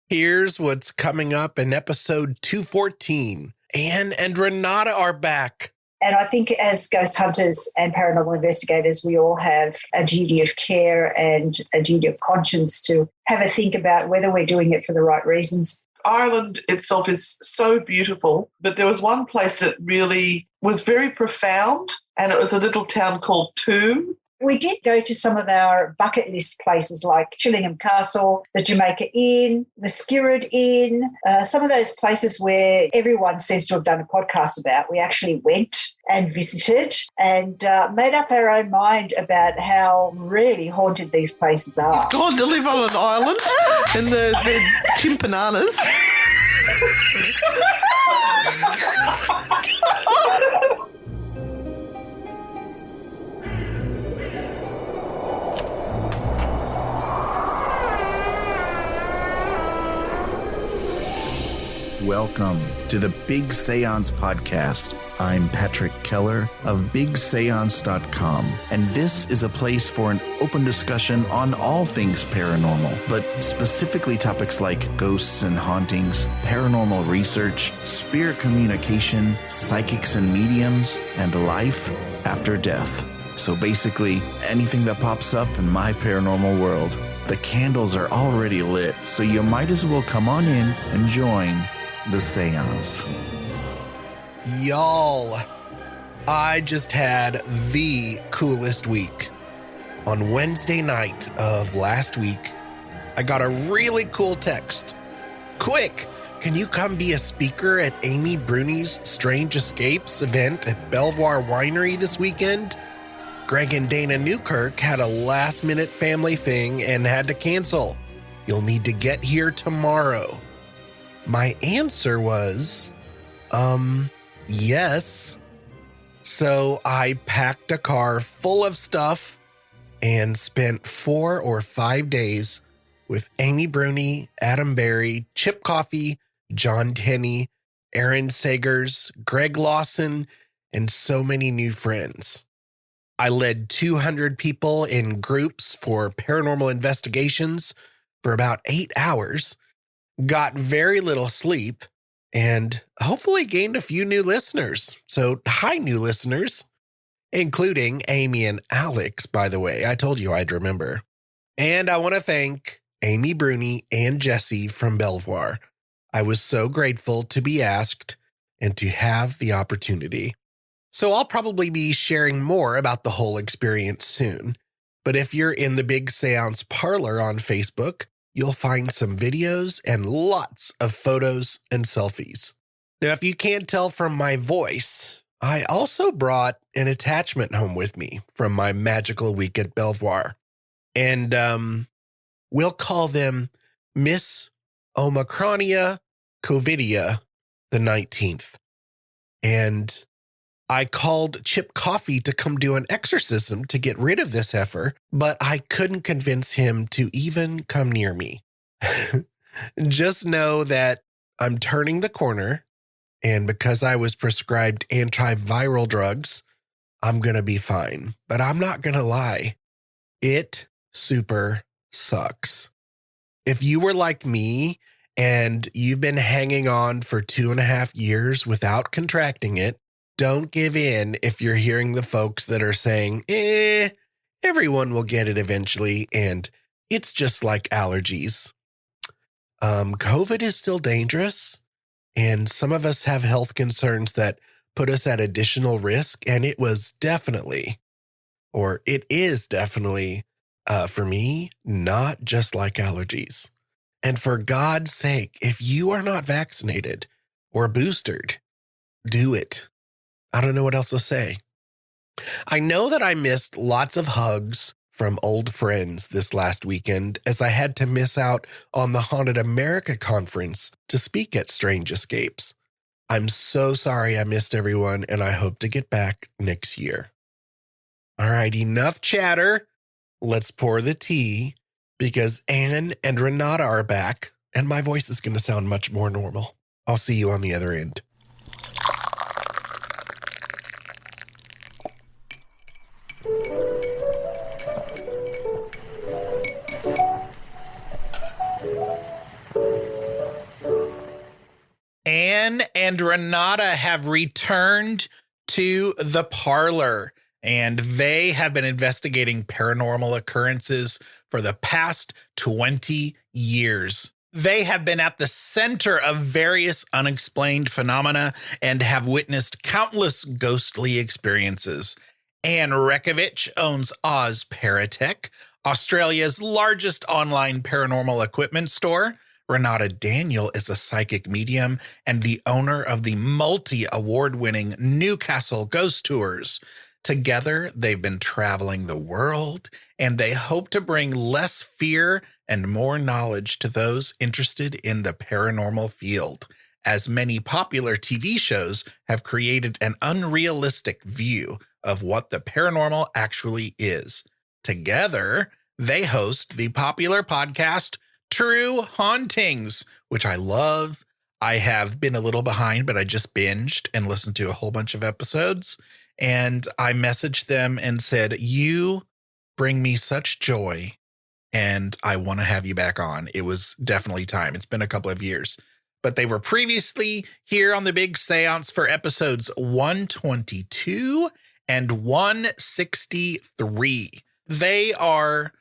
Here's what's coming up in episode 214. Anne and Renata are back. And I think as ghost hunters and paranormal investigators, we all have a duty of care and a duty of conscience to have a think about whether we're doing it for the right reasons. Ireland itself is so beautiful, but there was one place that really was very profound, and it was a little town called Tuam. We did go to some of our bucket list places like Chillingham Castle, the Jamaica Inn, the Skirrid Inn, some of those places where everyone seems to have done a podcast about. We actually went and visited and made up our own mind about how really haunted these places are. He's gone to live on an island and the chimpananas. Welcome to the Big Seance Podcast. I'm Patrick Keller of BigSeance.com, and this is a place for an open discussion on all things paranormal, but specifically topics like ghosts and hauntings, paranormal research, spirit communication, psychics and mediums, and life after death. So basically, anything that pops up in my paranormal world. The candles are already lit, so you might as well come on in and join the seance. Y'all, I just had the coolest week. On Wednesday night of last week, I got a really cool text. Quick, can you come be a speaker at Amy Bruni's Strange Escapes event at Belvoir Winery this weekend? Greg and Dana Newkirk had a last-minute family thing and had to cancel. You'll need to get here tomorrow. My answer was, yes. So I packed a car full of stuff and spent 4 or 5 days with Amy Bruni, Adam Berry, Chip Coffey, John Tenney, Aaron Sagers, Greg Lawson, and so many new friends. I led 200 people in groups for paranormal investigations for about 8 hours, got very little sleep, and hopefully gained a few new listeners. So, hi, new listeners, including Amy and Alex, by the way. I told you I'd remember. And I want to thank Amy Bruni and Jesse from Belvoir. I was so grateful to be asked and to have the opportunity. So I'll probably be sharing more about the whole experience soon. But if you're in the Big Seance Parlor on Facebook, you'll find some videos and lots of photos and selfies. Now, if you can't tell from my voice, I also brought an attachment home with me from my magical week at Belvoir. And we'll call them Miss Omicronia Covidia the 19th. And I called Chip Coffey to come do an exorcism to get rid of this heifer, but I couldn't convince him to even come near me. Just know that I'm turning the corner, and because I was prescribed antiviral drugs, I'm going to be fine. But I'm not going to lie. It super sucks. If you were like me and you've been hanging on for 2.5 years without contracting it, don't give in if you're hearing the folks that are saying, everyone will get it eventually, and it's just like allergies. COVID is still dangerous, and some of us have health concerns that put us at additional risk, and it is definitely, for me, not just like allergies. And for God's sake, if you are not vaccinated or boosted, do it. I don't know what else to say. I know that I missed lots of hugs from old friends this last weekend as I had to miss out on the Haunted America conference to speak at Strange Escapes. I'm so sorry I missed everyone, and I hope to get back next year. All right, enough chatter. Let's pour the tea because Anne and Renata are back, and my voice is going to sound much more normal. I'll see you on the other end. Anne and Renata have returned to the Parlor, and they have been investigating paranormal occurrences for the past 20 years. They have been at the center of various unexplained phenomena and have witnessed countless ghostly experiences. Anne Rzechowicz owns Oz Paratech, Australia's largest online paranormal equipment store. Renata Daniel is a psychic medium and the owner of the multi-award-winning Newcastle Ghost Tours. Together, they've been traveling the world, and they hope to bring less fear and more knowledge to those interested in the paranormal field, as many popular TV shows have created an unrealistic view of what the paranormal actually is. Together, they host the popular podcast True Hauntings, which I love. I have been a little behind, but I just binged and listened to a whole bunch of episodes. And I messaged them and said, you bring me such joy and I want to have you back on. It was definitely time. It's been a couple of years, but they were previously here on the Big Seance for episodes 122 and 163. They are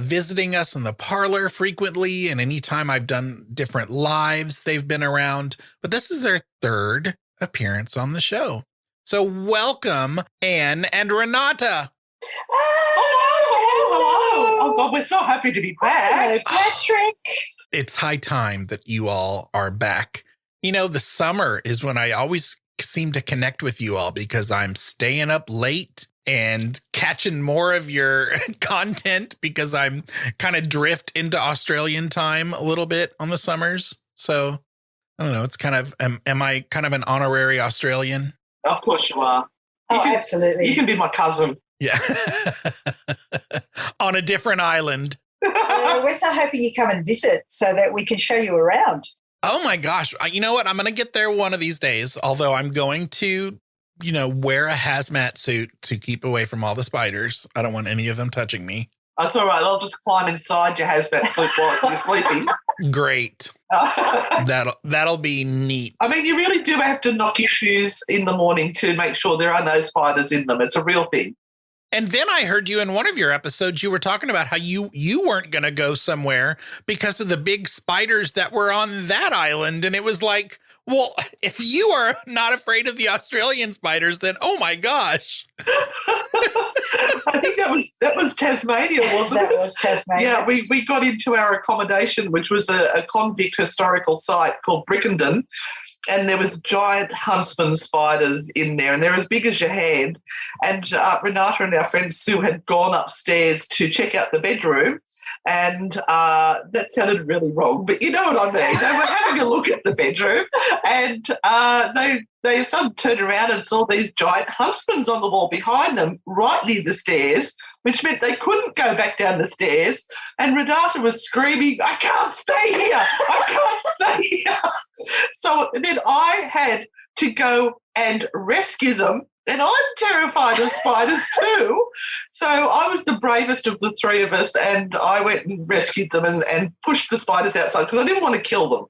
visiting us in the Parlor frequently, and anytime I've done different lives, they've been around, but this is their third appearance on the show. So welcome, Anne and Renata. Hello. Oh, God, we're so happy to be back. Hello, Patrick. It's high time that you all are back. You know, the summer is when I always seem to connect with you all because I'm staying up late and catching more of your content because I'm kind of drift into Australian time a little bit on the summers. So I don't know. It's kind of, am I kind of an honorary Australian? Of course you are. Absolutely. You can be my cousin. Yeah. On a different island. We're so happy you come and visit so that we can show you around. Oh my gosh. You know what? I'm going to get there one of these days, although I'm going to, wear a hazmat suit to keep away from all the spiders. I don't want any of them touching me. That's all right. I'll just climb inside your hazmat suit while you're sleeping. Great. That'll be neat. I mean, you really do have to knock your shoes in the morning to make sure there are no spiders in them. It's a real thing. And then I heard you in one of your episodes, you were talking about how you weren't going to go somewhere because of the big spiders that were on that island. And it was like, well, if you are not afraid of the Australian spiders, then oh my gosh. I think that was Tasmania, wasn't it? That was Tasmania. Yeah, we got into our accommodation, which was a convict historical site called Brickenden, and there was giant huntsman spiders in there, and they're as big as your hand. And Renata and our friend Sue had gone upstairs to check out the bedroom, and that sounded really wrong, but you know what I mean. They were having a look at the bedroom, and they suddenly turned around and saw these giant huntsmans on the wall behind them, right near the stairs, which meant they couldn't go back down the stairs. And Renata was screaming, I can't stay here. I can't stay here. So then I had to go and rescue them. And I'm terrified of spiders too. So I was the bravest of the three of us, and I went and rescued them and pushed the spiders outside because I didn't want to kill them.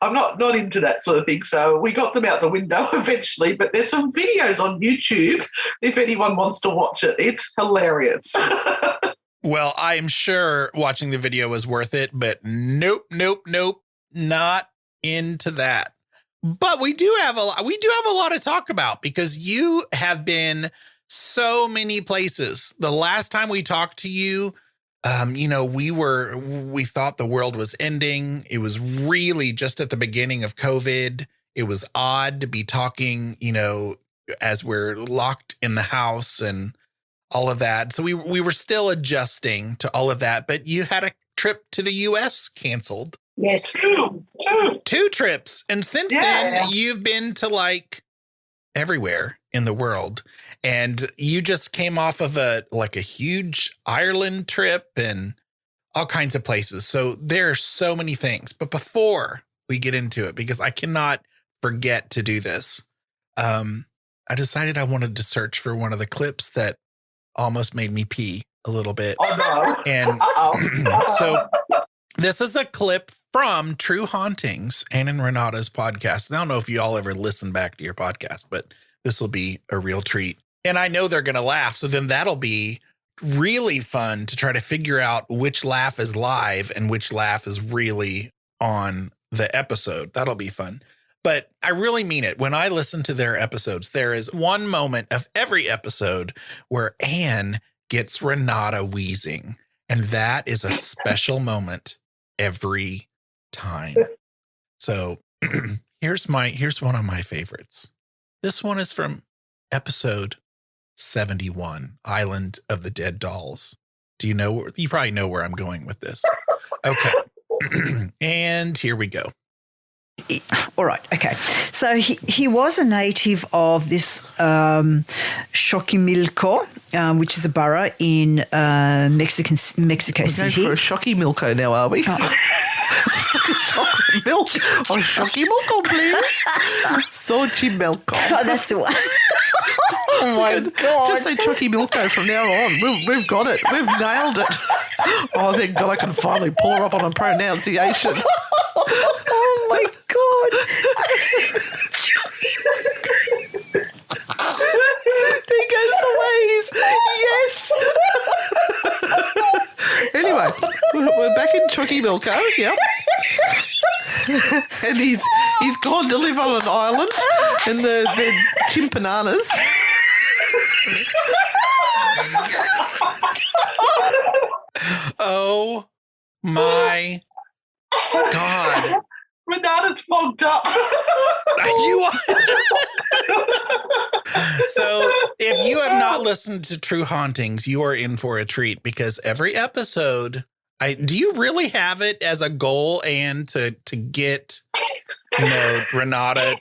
I'm not into that sort of thing. So we got them out the window eventually, but there's some videos on YouTube if anyone wants to watch it. It's hilarious. Well, I'm sure watching the video was worth it, but nope, not into that. But we do have a lot to talk about because you have been so many places. The last time we talked to you, we thought the world was ending. It was really just at the beginning of COVID. It was odd to be talking, as we're locked in the house and all of that. So we were still adjusting to all of that. But you had a trip to the U.S. canceled. Yes. Two trips. And since then, you've been to like everywhere in the world. And you just came off of a huge Ireland trip and all kinds of places. So there are so many things. But before we get into it, because I cannot forget to do this, I decided I wanted to search for one of the clips that almost made me pee a little bit. Oh, no. And so this is a clip from True Hauntings, Anne and Renata's podcast. And I don't know if you all ever listen back to your podcast, but this will be a real treat. And I know they're going to laugh. So then that'll be really fun to try to figure out which laugh is live and which laugh is really on the episode. That'll be fun. But I really mean it. When I listen to their episodes, there is one moment of every episode where Anne gets Renata wheezing. And that is a special moment every time. So here's one of my favorites. This one is from episode 71, Island of the Dead Dolls. Do you know? You probably know where I'm going with this. Okay. And here we go. All right. Okay. So he was a native of this Xochimilco, which is a borough in Mexico City. We're going for a Xochimilco now, are we? Milk. Oh, Xochimilco, please. Xochimilco. Oh, that's the one. Oh, my God. Just say Xochimilco from now on. We've got it. We've nailed it. Oh, thank God I can finally pull her up on a pronunciation. Oh, my God. There goes the ways. Yes. Anyway, we're back in Xochimilco. Yep. And he's gone to live on an island in the chimpananas. Oh my God. Renata's fogged up. You are. So if you have not listened to True Hauntings, you are in for a treat, because every episode, do you really have it as a goal, and to get, Renata,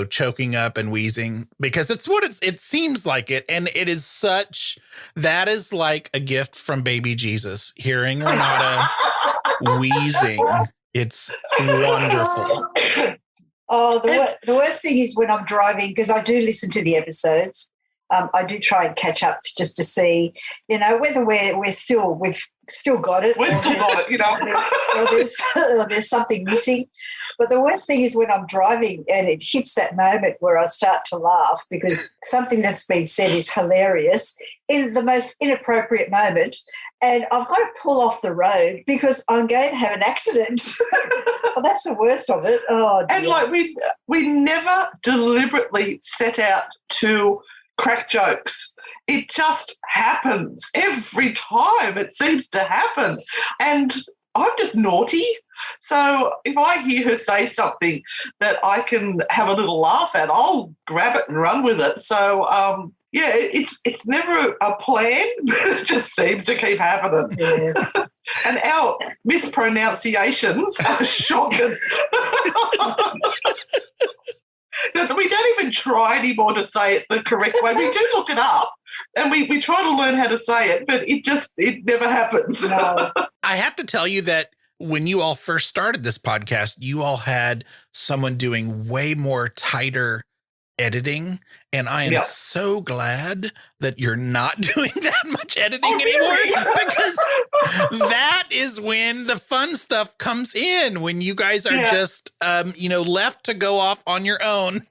choking up and wheezing? Because it's what it seems like it. And it is that is like a gift from baby Jesus, hearing Renata wheezing. It's wonderful. Oh, the worst thing is when I'm driving, because I do listen to the episodes. I do try and catch up just to see, whether we've still got it. We've still got it, or there's something missing. But the worst thing is when I'm driving and it hits that moment where I start to laugh because something that's been said is hilarious in the most inappropriate moment, and I've got to pull off the road because I'm going to have an accident. Well, that's the worst of it. Oh, dear. And we never deliberately set out to crack jokes. It just happens every time. It seems to happen. And I'm just naughty. So if I hear her say something that I can have a little laugh at, I'll grab it and run with it. So, it's never a plan, but it just seems to keep happening. Yeah. And our mispronunciations are shocking. We don't even try anymore to say it the correct way. We do look it up and we try to learn how to say it, but it never happens. No. I have to tell you that when you all first started this podcast, you all had someone doing way more tighter editing. And I am so glad that you're not doing that much editing anymore, because that is when the fun stuff comes in, when you guys are just, left to go off on your own.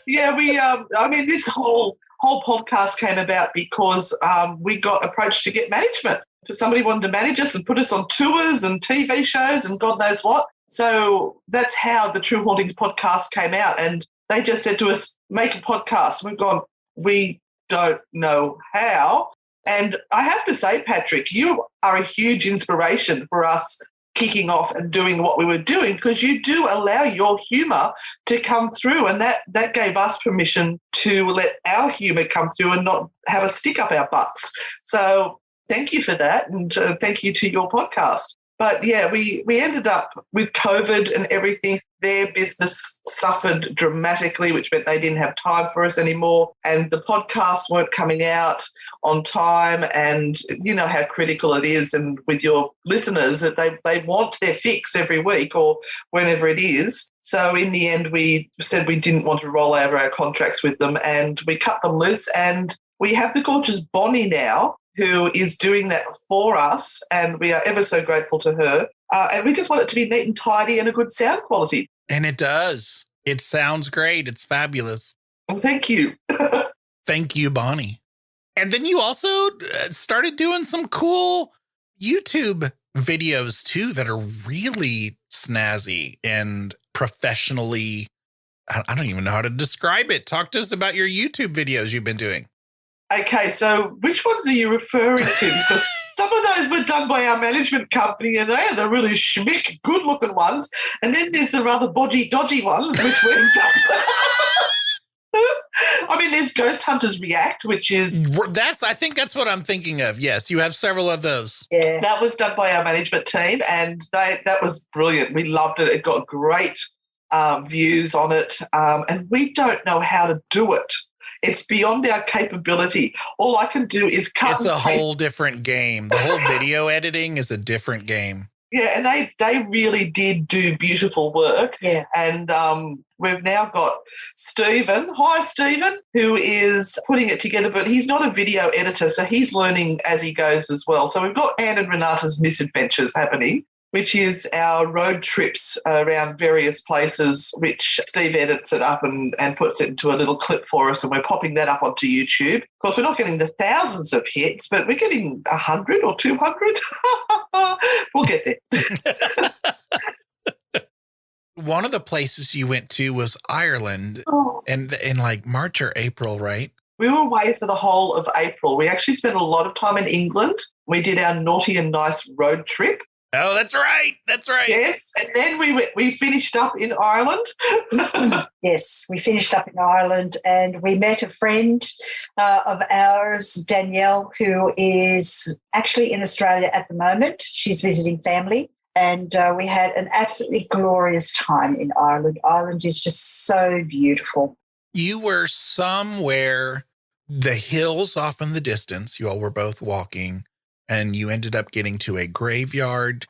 This whole podcast came about because we got approached to get management. Somebody wanted to manage us and put us on tours and TV shows and God knows what. So that's how the True Hauntings podcast came out. And they just said to us, make a podcast. We've gone, we don't know how. And I have to say, Patrick, you are a huge inspiration for us kicking off and doing what we were doing, because you do allow your humour to come through, and that gave us permission to let our humour come through and not have a stick up our butts. So thank you for that, and thank you to your podcast. But, we ended up with COVID and everything. Their business suffered dramatically, which meant they didn't have time for us anymore. And the podcasts weren't coming out on time. And you know how critical it is. And with your listeners, that they want their fix every week or whenever it is. So in the end, we said we didn't want to roll over our contracts with them, and we cut them loose. And we have the gorgeous Bonnie now, who is doing that for us, and we are ever so grateful to her. And we just want it to be neat and tidy and a good sound quality. And it does. It sounds great. It's fabulous. Well, thank you. Thank you, Bonnie. And then you also started doing some cool YouTube videos too that are really snazzy and professionally. I don't even know how to describe it. Talk to us about your YouTube videos you've been doing. Okay, so which ones are you referring to? Because some of those were done by our management company, and they are the really schmick, good-looking ones. And then there's the rather bodgy, dodgy ones, which we've done. I mean, there's Ghost Hunters React, which is... I think that's what I'm thinking of. Yes, you have several of those. Yeah. That was done by our management team, and that was brilliant. We loved it. It got great views on it, and we don't know how to do it. It's beyond our capability. All I can do is cut. It's a whole different game. The whole video editing is a different game. Yeah, and they really did do beautiful work. Yeah. And we've now got Stephen. Hi, Stephen, who is putting it together, but he's not a video editor, so he's learning as he goes as well. So we've got Anne and Renata's Misadventures happening, which is our road trips around various places, which Steve edits it up and puts it into a little clip for us, and we're popping that up onto YouTube. Of course, we're not getting the thousands of hits, but we're getting 100 or 200. We'll get there. One of the places you went to was Ireland, and in like March or April, right? We were away for the whole of April. We actually spent a lot of time in England. We did our naughty and nice road trip. Oh, that's right. That's right. Yes, and then we finished up in Ireland. Yes, we finished up in Ireland, and we met a friend of ours, Danielle, who is actually in Australia at the moment. She's visiting family, and we had an absolutely glorious time in Ireland. Ireland is just so beautiful. You were somewhere, the hills off in the distance. You all were both walking, and you ended up getting to a graveyard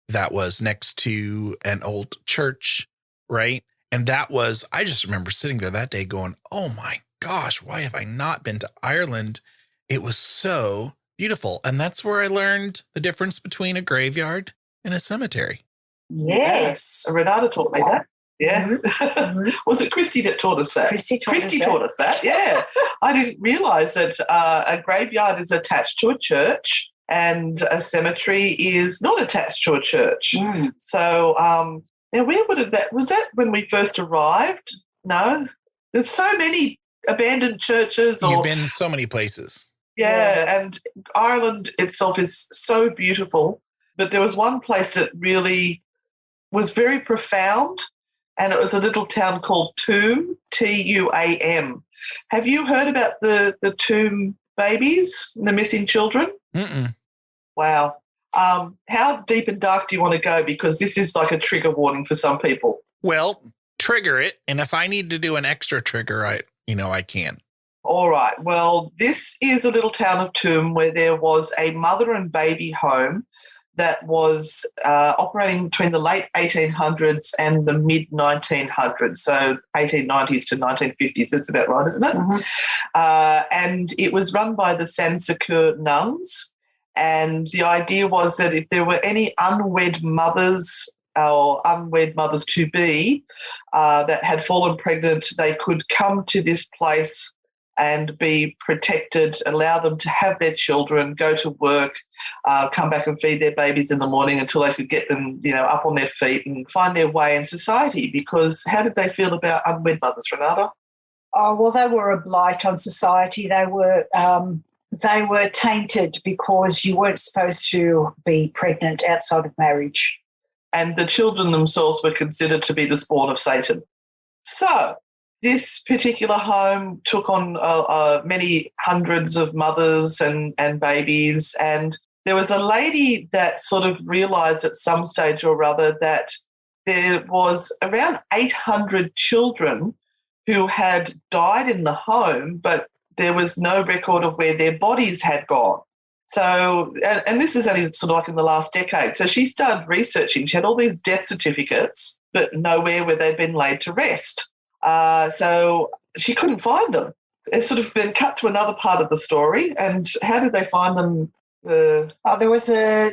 that was next to an old church, right? And I just remember sitting there that day going, oh my gosh, why have I not been to Ireland? It was so beautiful. And that's where I learned the difference between a graveyard and a cemetery. Yes. Renata taught me that. Yeah. Mm-hmm. Was it Christy that taught us that? Christy taught us that. Yeah. I didn't realise that a graveyard is attached to a church and a cemetery is not attached to a church. Mm. So now where would that, was that when we first arrived? No. There's so many abandoned churches. You've been so many places. Yeah, and Ireland itself is so beautiful. But there was one place that really was very profound, and it was a little town called Tuam, Tuam. Have you heard about the Tuam babies, the missing children? Mm-mm. Wow. How deep and dark do you want to go? Because this is like a trigger warning for some people. Well, trigger it, and if I need to do an extra trigger, I can. All right. Well, this is a little town of Tuam where there was a mother and baby home that was operating between the late 1800s and the mid-1900s, so 1890s to 1950s. That's about right, isn't it? Mm-hmm. And it was run by the Sansekur nuns, and the idea was that if there were any unwed mothers or unwed mothers-to-be that had fallen pregnant, they could come to this place and be protected, allow them to have their children, go to work, come back and feed their babies in the morning until they could get them, up on their feet and find their way in society. Because how did they feel about unwed mothers, Renata? Oh, well, they were a blight on society. They were tainted because you weren't supposed to be pregnant outside of marriage. And the children themselves were considered to be the spawn of Satan. So this particular home took on many hundreds of mothers and babies, and there was a lady that sort of realised at some stage or other that there was around 800 children who had died in the home, but there was no record of where their bodies had gone. So, and this is only sort of like in the last decade. So she started researching. She had all these death certificates, but nowhere where they'd been laid to rest. So she couldn't find them. It's sort of been cut to another part of the story. And how did they find them? There was a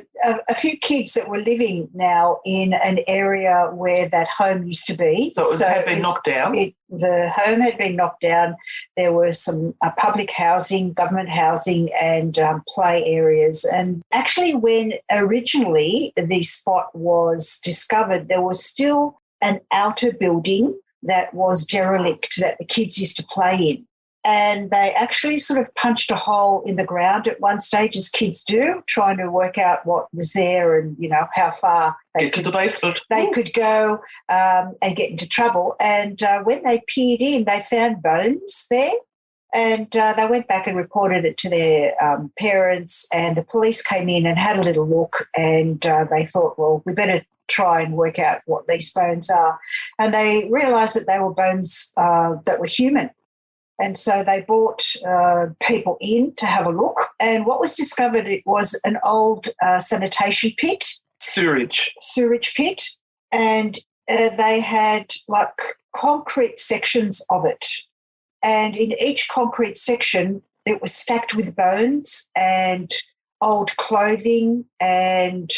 few kids that were living now in an area where that home used to be. So it had been knocked down? The home had been knocked down. There was some public housing, government housing and play areas. And actually when originally the spot was discovered, there was still an outer building that was derelict that the kids used to play in. And they actually sort of punched a hole in the ground at one stage, as kids do, trying to work out what was there and, how far they to the basement. They could go and get into trouble. And when they peered in, they found bones there. And they went back and reported it to their parents, and the police came in and had a little look, and they thought, well, we better try and work out what these bones are. And they realised that they were bones that were human. And so they brought people in to have a look. And what was discovered, it was an old sanitation pit. Sewerage pit. And they had like concrete sections of it. And in each concrete section, it was stacked with bones and old clothing and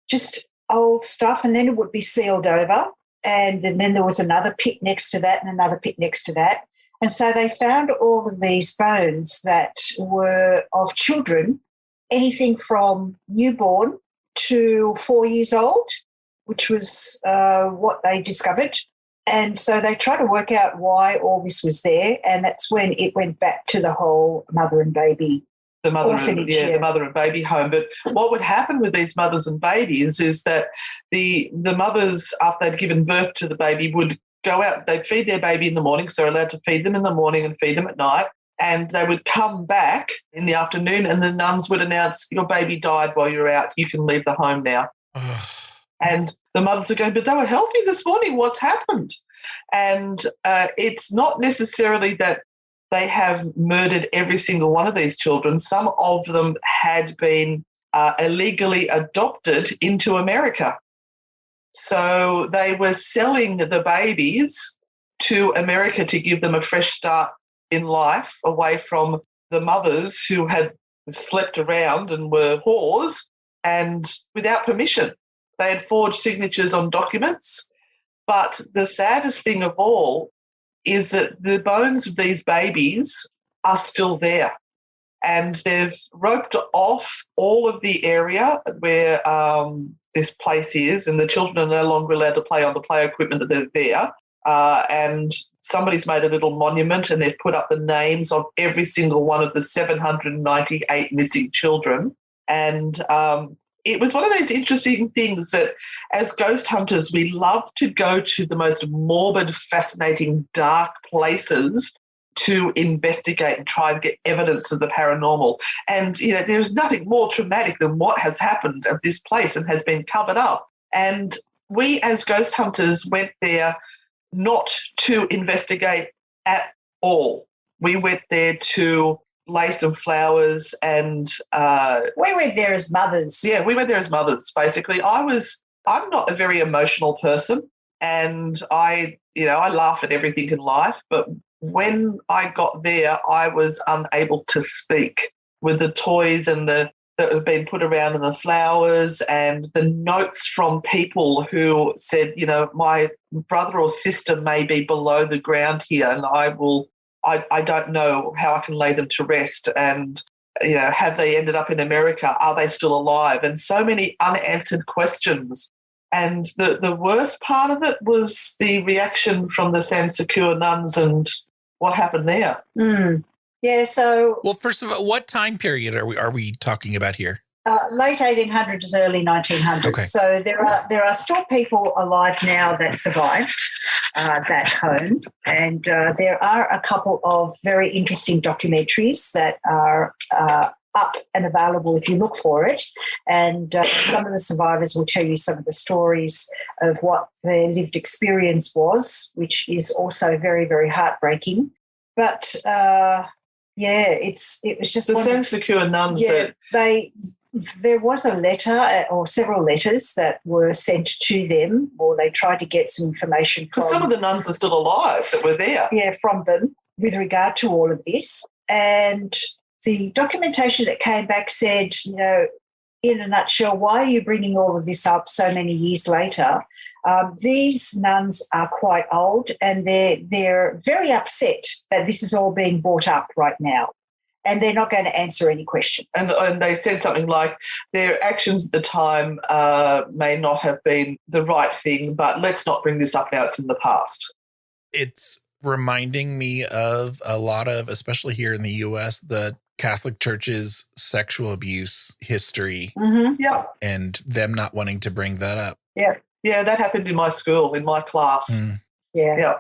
just old stuff. And then it would be sealed over. And then there was another pit next to that and another pit next to that. And so they found all of these bones that were of children, anything from newborn to 4 years old, which was what they discovered. And so they tried to work out why all this was there, and that's when it went back to the whole mother and baby orphanage. The mother and baby home. But what would happen with these mothers and babies is that the mothers, after they'd given birth to the baby, would go out, they'd feed their baby in the morning because they're allowed to feed them in the morning and feed them at night, and they would come back in the afternoon and the nuns would announce, your baby died while you're out, you can leave the home now. And the mothers are going, but they were healthy this morning, what's happened? And it's not necessarily that they have murdered every single one of these children. Some of them had been illegally adopted into America. So they were selling the babies to America to give them a fresh start in life away from the mothers who had slept around and were whores and without permission. They had forged signatures on documents. But the saddest thing of all is that the bones of these babies are still there. And they've roped off all of the area where this place is, and the children are no longer allowed to play on the play equipment that they're there. And somebody's made a little monument and they've put up the names of every single one of the 798 missing children. And it was one of those interesting things that as ghost hunters, we love to go to the most morbid, fascinating, dark places to investigate and try and get evidence of the paranormal. And, there's nothing more traumatic than what has happened at this place and has been covered up. And we as ghost hunters went there not to investigate at all. We went there to lay some flowers and... we went there as mothers. Yeah, we went there as mothers, basically. I'm not a very emotional person, and I laugh at everything in life, but when I got there, I was unable to speak with the toys and that have been put around and the flowers and the notes from people who said, my brother or sister may be below the ground here and I don't know how I can lay them to rest. And, have they ended up in America? Are they still alive? And so many unanswered questions. And the worst part of it was the reaction from the San Secure nuns and what happened there. Yeah, so... Well, first of all, what time period are we talking about here? Late 1800s, early 1900s. Okay. So there are still people alive now that survived that home, and there are a couple of very interesting documentaries that are up and available if you look for it. And some of the survivors will tell you some of the stories of what their lived experience was, which is also very, very heartbreaking. But it was just the San Secure nuns. Yeah, there was a letter or several letters that were sent to them, or they tried to get some information from. Because some of the nuns are still alive that were there. Yeah, from them with regard to all of this. And the documentation that came back said, in a nutshell, why are you bringing all of this up so many years later? These nuns are quite old, and they're very upset that this is all being brought up right now, and they're not going to answer any questions. And they said something like their actions at the time may not have been the right thing, but let's not bring this up now. It's in the past. It's reminding me of a lot of, especially here in the U.S., the Catholic Church's sexual abuse history. Mm-hmm. Yeah. And them not wanting to bring that up. Yeah. Yeah, that happened in my school, in my class. Mm. Yeah. Yeah.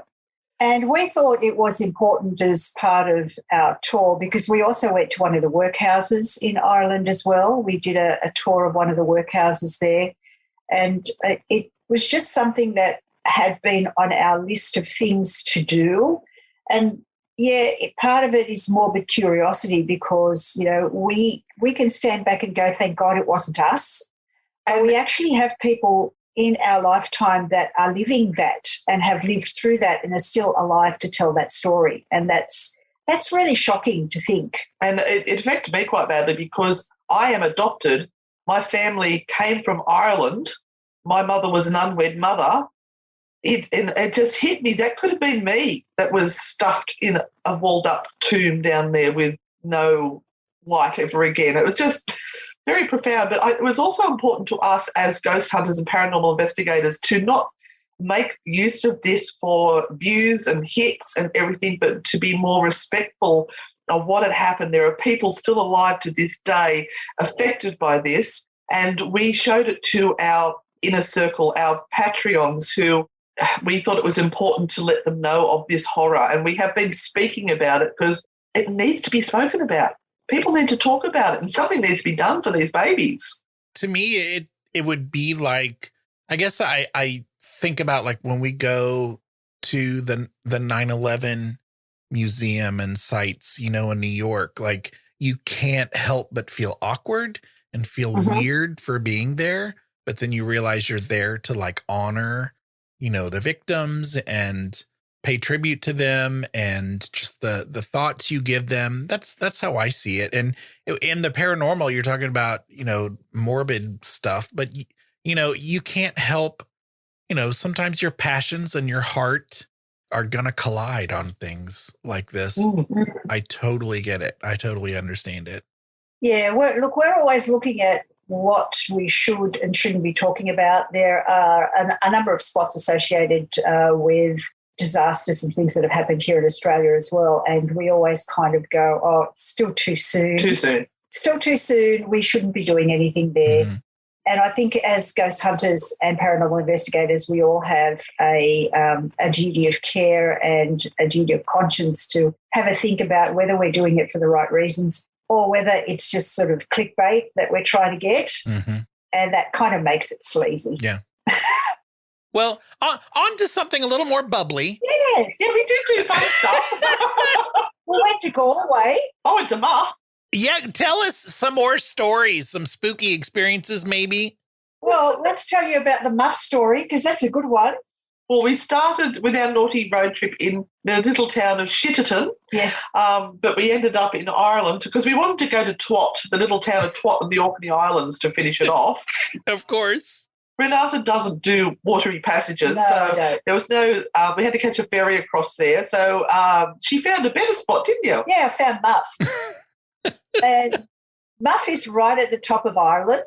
And we thought it was important as part of our tour because we also went to one of the workhouses in Ireland as well. We did a tour of one of the workhouses there, and it was just something that had been on our list of things to do. And yeah, part of it is morbid curiosity because, we can stand back and go, thank God it wasn't us. And we actually have people in our lifetime that are living that and have lived through that and are still alive to tell that story. And that's really shocking to think. And it affected me quite badly because I am adopted. My family came from Ireland. My mother was an unwed mother. It just hit me. That could have been me that was stuffed in a walled-up tomb down there with no light ever again. It was just very profound. But it was also important to us as ghost hunters and paranormal investigators to not make use of this for views and hits and everything, but to be more respectful of what had happened. There are people still alive to this day affected by this, and we showed it to our inner circle, our Patreons, who we thought it was important to let them know of this horror, and we have been speaking about it because it needs to be spoken about. People need to talk about it, and something needs to be done for these babies. To me, it would be like, I guess I think about like when we go to the 9/11 museum and sites, in New York, like you can't help but feel awkward and feel weird for being there. But then you realize you're there to like honor, the victims and pay tribute to them and just the thoughts you give them. That's how I see it. And in the paranormal, you're talking about, morbid stuff, but you can't help, sometimes your passions and your heart are going to collide on things like this. Mm-hmm. I totally get it. I totally understand it. Yeah. We're always looking at what we should and shouldn't be talking about. There are a number of spots associated with disasters and things that have happened here in Australia as well. And we always kind of go, oh, it's still too soon. Too soon. Still too soon. We shouldn't be doing anything there. Mm-hmm. And I think as ghost hunters and paranormal investigators, we all have a duty of care and a duty of conscience to have a think about whether we're doing it for the right reasons or whether it's just sort of clickbait that we're trying to get. Mm-hmm. And that kind of makes it sleazy. Yeah. Well, on to something a little more bubbly. Yes. Yeah, we did do fun stuff. We went to Galway. I went to Muff. Yeah, tell us some more stories, some spooky experiences maybe. Well, let's tell you about the Muff story because that's a good one. Well, we started with our naughty road trip in the little town of Shitterton. Yes. But we ended up in Ireland because we wanted to go to Twat, the little town of Twat in the Orkney Islands, to finish it off. Of course. Renata doesn't do watery passages, no, so there was no, we had to catch a ferry across there. So she found a better spot, didn't you? Yeah, I found Muff. And Muff is right at the top of Ireland.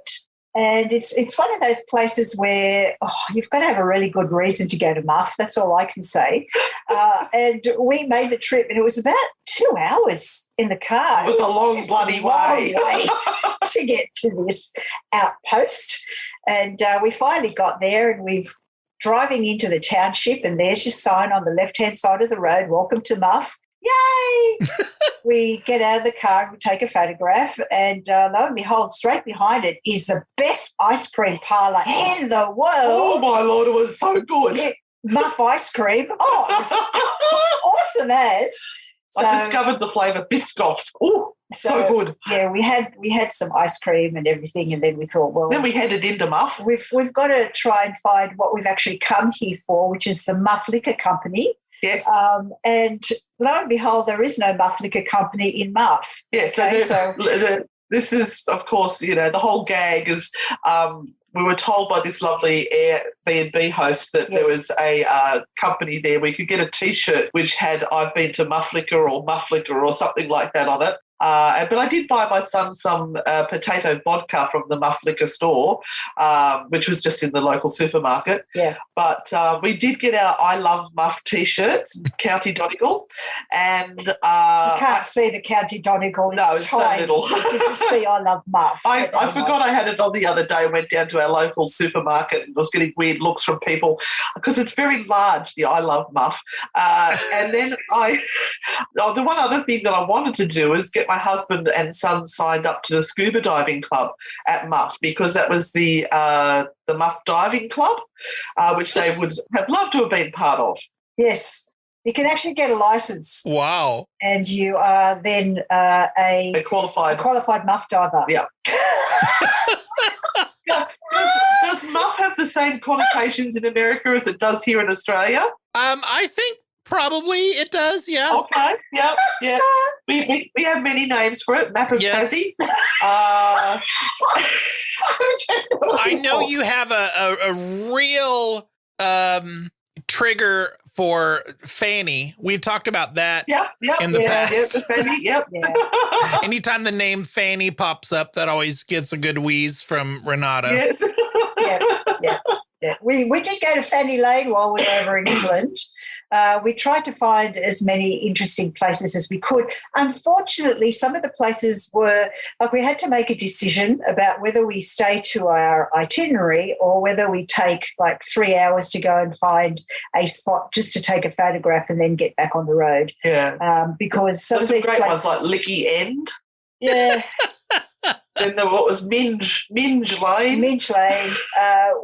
And it's one of those places where you've got to have a really good reason to go to Muff. That's all I can say. And we made the trip, and it was about 2 hours in the car. It was a long bloody way to get to this outpost. And we finally got there, and we're driving into the township, and there's your sign on the left-hand side of the road, welcome to Muff. Yay! We get out of the car and we take a photograph, and lo and behold, straight behind it is the best ice cream parlour in the world. Oh, my Lord, it was so good. Yeah, Muff ice cream. Oh, it was awesome as. So, I discovered the flavour Biscoff. Oh, so good. Yeah, we had some ice cream and everything, and then we thought, well. Then we headed into Muff. We've got to try and find what we've actually come here for, which is the Muff Liquor Company. Yes. And lo and behold, there is no Muff Liquor Company in Muff. Yeah, Okay, this is, of course, the whole gag is we were told by this lovely Airbnb host that there was a company there where you could get a T-shirt which had "I've been to Muff Liquor" or "Muff Liquor" or something like that on it. But I did buy my son some potato vodka from the Muff Liquor store, which was just in the local supermarket. Yeah. But we did get our "I Love Muff" T-shirts, County Donegal, and you can't see the County Donegal. No, it's so tiny. little. You can see "I Love Muff." I forgot I had it on the other day. I went down to our local supermarket and was getting weird looks from people because it's very large, the "I Love Muff." And then the one other thing that I wanted to do is get my husband and son signed up to the scuba diving club at Muff, because that was the Muff Diving Club, which they would have loved to have been part of. Yes. You can actually get a license. Wow. And you are then a qualified muff diver. Yeah. Does muff have the same connotations in America as it does here in Australia? I think probably it does, yeah. Okay, yeah. We have many names for it. Map of Tassie. I know you have a real trigger for Fanny. We've talked about that in the past. Yeah, Fanny, yep. Yeah. Anytime the name Fanny pops up, that always gets a good wheeze from Renata. Yes. Yeah. We did go to Fanny Lane while we were over in England. We tried to find as many interesting places as we could. Unfortunately, some of the places were, like, we had to make a decision about whether we stay to our itinerary or whether we take like 3 hours to go and find a spot just to take a photograph and then get back on the road. Yeah. Because some There's of these great places, ones like Licky End. Yeah. Then what was Minge Lane? Minge Lane.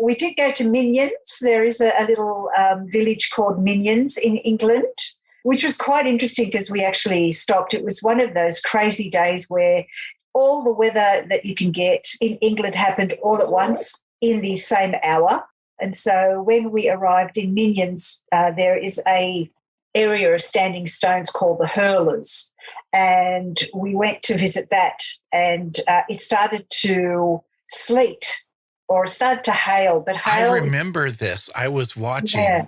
We did go to Minions. There is a little village called Minions in England, which was quite interesting because we actually stopped. It was one of those crazy days where all the weather that you can get in England happened all at once in the same hour. And so when we arrived in Minions, there is a area of standing stones called the Hurlers. And we went to visit that, and it started to sleet, or it started to hail. But hail, I remember this. I was watching. Yeah,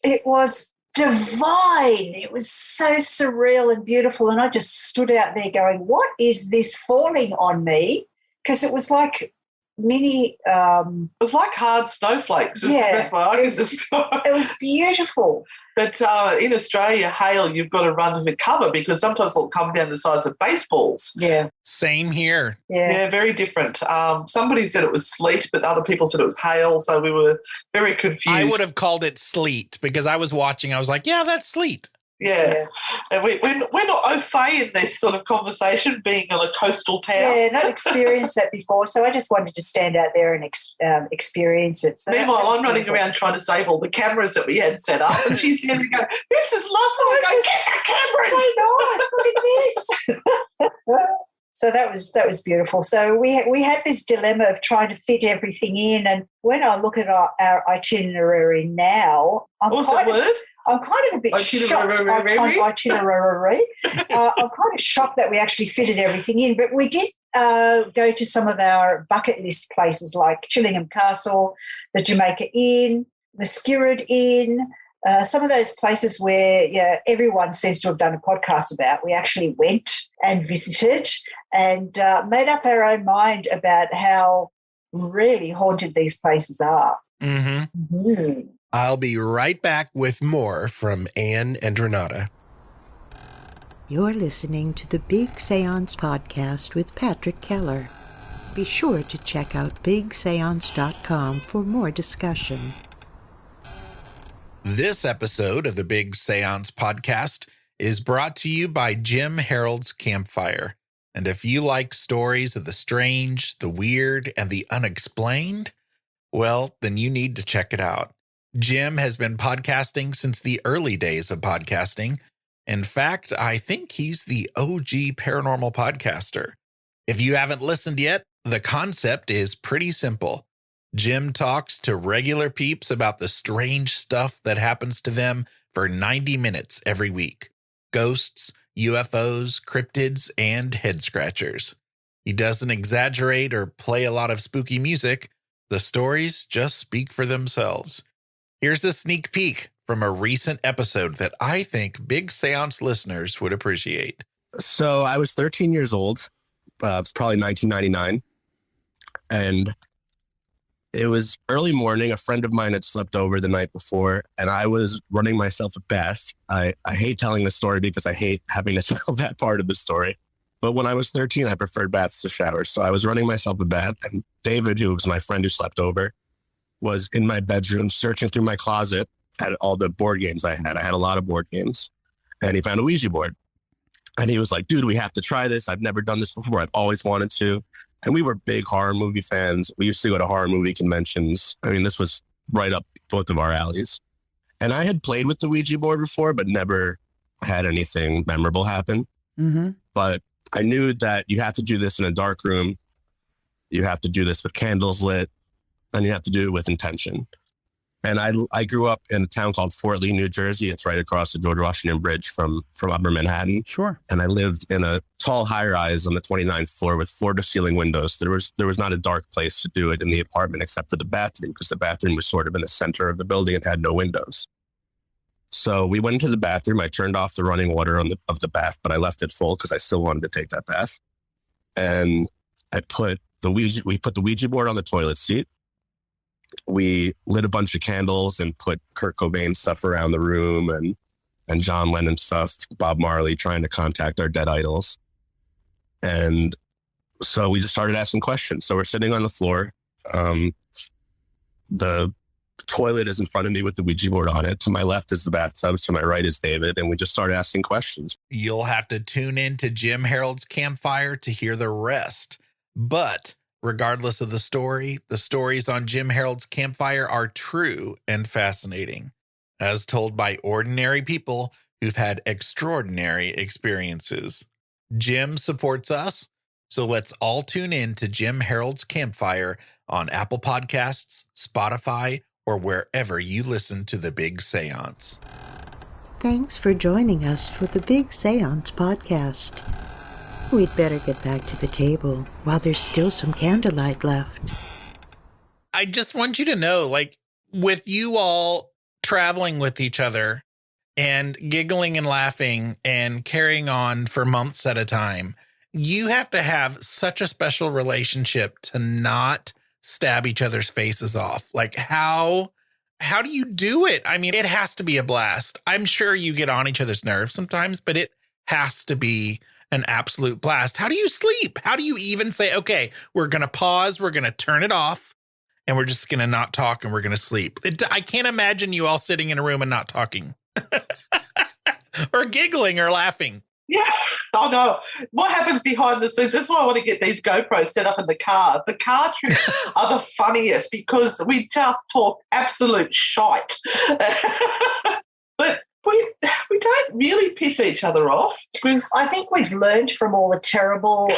it was divine. It was so surreal and beautiful, and I just stood out there going, what is this falling on me? Because it was like mini... it was like hard snowflakes. Is the best way I can describe. It was beautiful. But in Australia, hail, you've got to run into cover because sometimes it'll come down the size of baseballs. Yeah. Same here. Yeah, very different. Somebody said it was sleet, but other people said it was hail, so we were very confused. I would have called it sleet because I was watching. I was like, yeah, that's sleet. Yeah. And we're not au fait in this sort of conversation, being in a coastal town. Yeah, not experienced that before, so I just wanted to stand out there and experience it. So meanwhall, I'm running around trying to save all the cameras that we had set up, and she's there and going, this is lovely. I go, get the cameras. So nice. Look at this. So that was beautiful. So we had this dilemma of trying to fit everything in, and when I look at our itinerary now, I'm kind of a bit shocked. Itinerary. I'm kind of shocked that we actually fitted everything in, but we did go to some of our bucket list places like Chillingham Castle, the Jamaica Inn, the Skirrid Inn, some of those places where everyone seems to have done a podcast about. We actually went and visited and made up our own mind about how really haunted these places are. Mm-hmm. Mm-hmm. I'll be right back with more from Anne and Renata. You're listening to the Big Seance Podcast with Patrick Keller. Be sure to check out bigseance.com for more discussion. This episode of the Big Seance Podcast is brought to you by Jim Harold's Campfire. And if you like stories of the strange, the weird, and the unexplained, well, then you need to check it out. Jim has been podcasting since the early days of podcasting. In fact, I think he's the OG paranormal podcaster. If you haven't listened yet, the concept is pretty simple. Jim talks to regular peeps about the strange stuff that happens to them for 90 minutes every week. ghosts, UFOs, cryptids, and head scratchers. He doesn't exaggerate or play a lot of spooky music. The stories just speak for themselves. Here's a sneak peek from a recent episode that I think Big Seance listeners would appreciate. So I was 13 years old. It was probably 1999. And it was early morning. A friend of mine had slept over the night before, and I was running myself a bath. I hate telling the story because I hate having to tell that part of the story. But when I was 13, I preferred baths to showers. So I was running myself a bath, and David, who was my friend who slept over, was in my bedroom searching through my closet at all the board games I had. I had a lot of board games, and he found a Ouija board. And he was like, dude, we have to try this. I've never done this before. I've always wanted to. And we were big horror movie fans. We used to go to horror movie conventions. I mean, this was right up both of our alleys. And I had played with the Ouija board before, but never had anything memorable happen. Mm-hmm. But I knew that you have to do this in a dark room. You have to do this with candles lit, and you have to do it with intention. And I grew up in a town called Fort Lee, New Jersey. It's right across the George Washington Bridge from Upper Manhattan. Sure. And I lived in a tall high-rise on the 29th floor with floor-to-ceiling windows. There was not a dark place to do it in the apartment except for the bathroom, because the bathroom was sort of in the center of the building and had no windows. So we went into the bathroom. I turned off the running water of the bath, but I left it full because I still wanted to take that bath. And we put the Ouija board on the toilet seat. We lit a bunch of candles and put Kurt Cobain stuff around the room and John Lennon stuff, Bob Marley, trying to contact our dead idols. And so we just started asking questions. So we're sitting on the floor. The toilet is in front of me with the Ouija board on it. To my left is the bathtub. To my right is David. And we just started asking questions. You'll have to tune in to Jim Harold's Campfire to hear the rest. But regardless of the stories on Jim Harold's Campfire are true and fascinating, as told by ordinary people who've had extraordinary experiences. Jim supports us, so let's all tune in to Jim Harold's Campfire on Apple Podcasts, Spotify, or wherever you listen to The Big Seance. Thanks for joining us for the Big Seance Podcast. We'd better get back to the table while there's still some candlelight left. I just want you to know, like, with you all traveling with each other and giggling and laughing and carrying on for months at a time, you have to have such a special relationship to not stab each other's faces off. Like, how do you do it? I mean, it has to be a blast. I'm sure you get on each other's nerves sometimes, but it has to be an absolute blast. How do you sleep? How do you even say, okay, we're going to pause, we're going to turn it off, and we're just going to not talk and we're going to sleep? I can't imagine you all sitting in a room and not talking or giggling or laughing. Yeah. Oh, no. What happens behind the scenes? That's why I want to get these GoPros set up in the car. The car trips are the funniest because we just talk absolute shite. But we don't really piss each other off. I think we've learned from all the terrible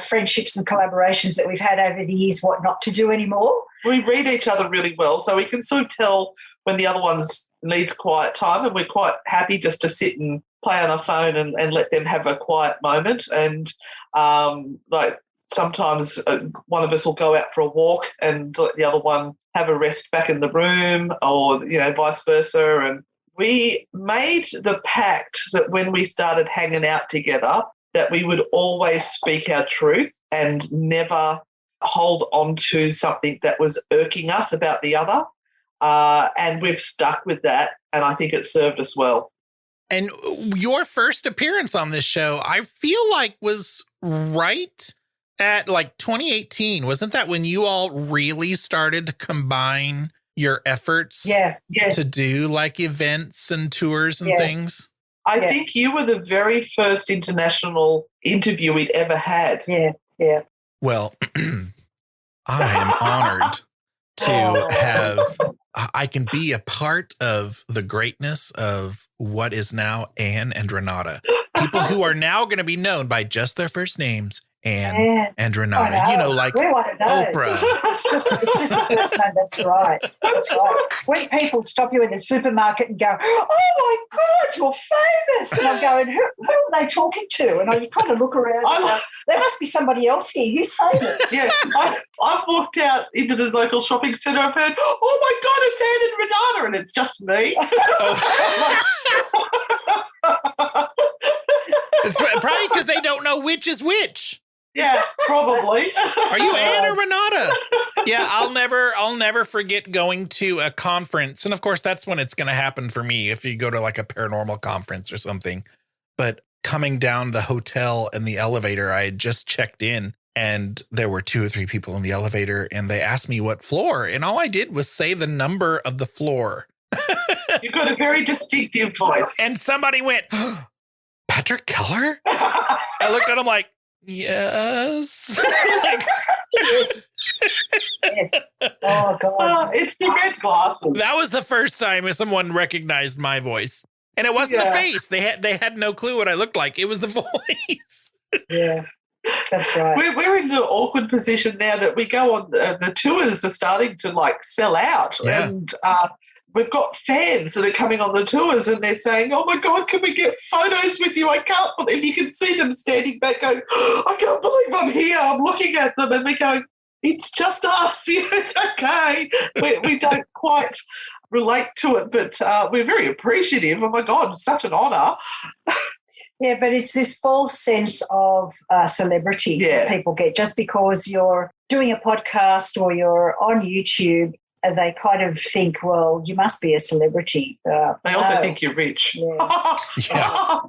friendships and collaborations that we've had over the years what not to do anymore. We read each other really well, so we can sort of tell when the other one's needs quiet time, and we're quite happy just to sit and play on our phone and let them have a quiet moment. And like sometimes one of us will go out for a walk and let the other one have a rest back in the room, or, you know, vice versa. And we made the pact that when we started hanging out together, that we would always speak our truth and never hold on to something that was irking us about the other. And we've stuck with that, and I think it served us well. And your first appearance on this show, I feel like, was right at like 2018. Wasn't that when you all really started to combine your efforts to do like events and tours and things? I think you were the very first international interview we'd ever had. Yeah. Well, I am honored to have, I can be a part of the greatness of what is now Anne and Renata. People who are now going to be known by just their first names, Anne and Renata. You know, like we're one of those. Oprah. It's just the first name. That's right. That's right. When people stop you in the supermarket and go, "Oh my God, you're famous," and I'm going, "Who are they talking to?" And you kind of look around. And go, there must be somebody else here who's famous. Yeah, I've walked out into the local shopping centre. I've heard, "Oh my God, it's Anne and Renata," and it's just me. It's probably because they don't know which is which. Yeah, probably. Are you Anne or Renata? Yeah, I'll never forget going to a conference. And of course, that's when it's going to happen for me if you go to like a paranormal conference or something. But coming down the hotel in the elevator, I had just checked in and there were 2 or 3 people in the elevator and they asked me what floor. And all I did was say the number of the floor. You've got a very distinctive voice. And somebody went, Patrick Keller? I looked at him like, yes. Yes. Oh, God. It's the red glasses. That was the first time someone recognized my voice. And it wasn't the face. They had no clue what I looked like. It was the voice. Yeah, that's right. We're in the awkward position now that we go on, the tours are starting to like sell out. Yeah. And we've got fans that are coming on the tours and they're saying, "Oh my God, can we get photos with you? I can't believe," you can see them standing back going, "I can't believe I'm here." I'm looking at them and we're going, "It's just us. It's okay." We don't quite relate to it, but we're very appreciative. Oh my God, such an honour. Yeah, but it's this false sense of celebrity that people get just because you're doing a podcast or you're on YouTube. They kind of think, well, you must be a celebrity. They also think you're rich. Yeah.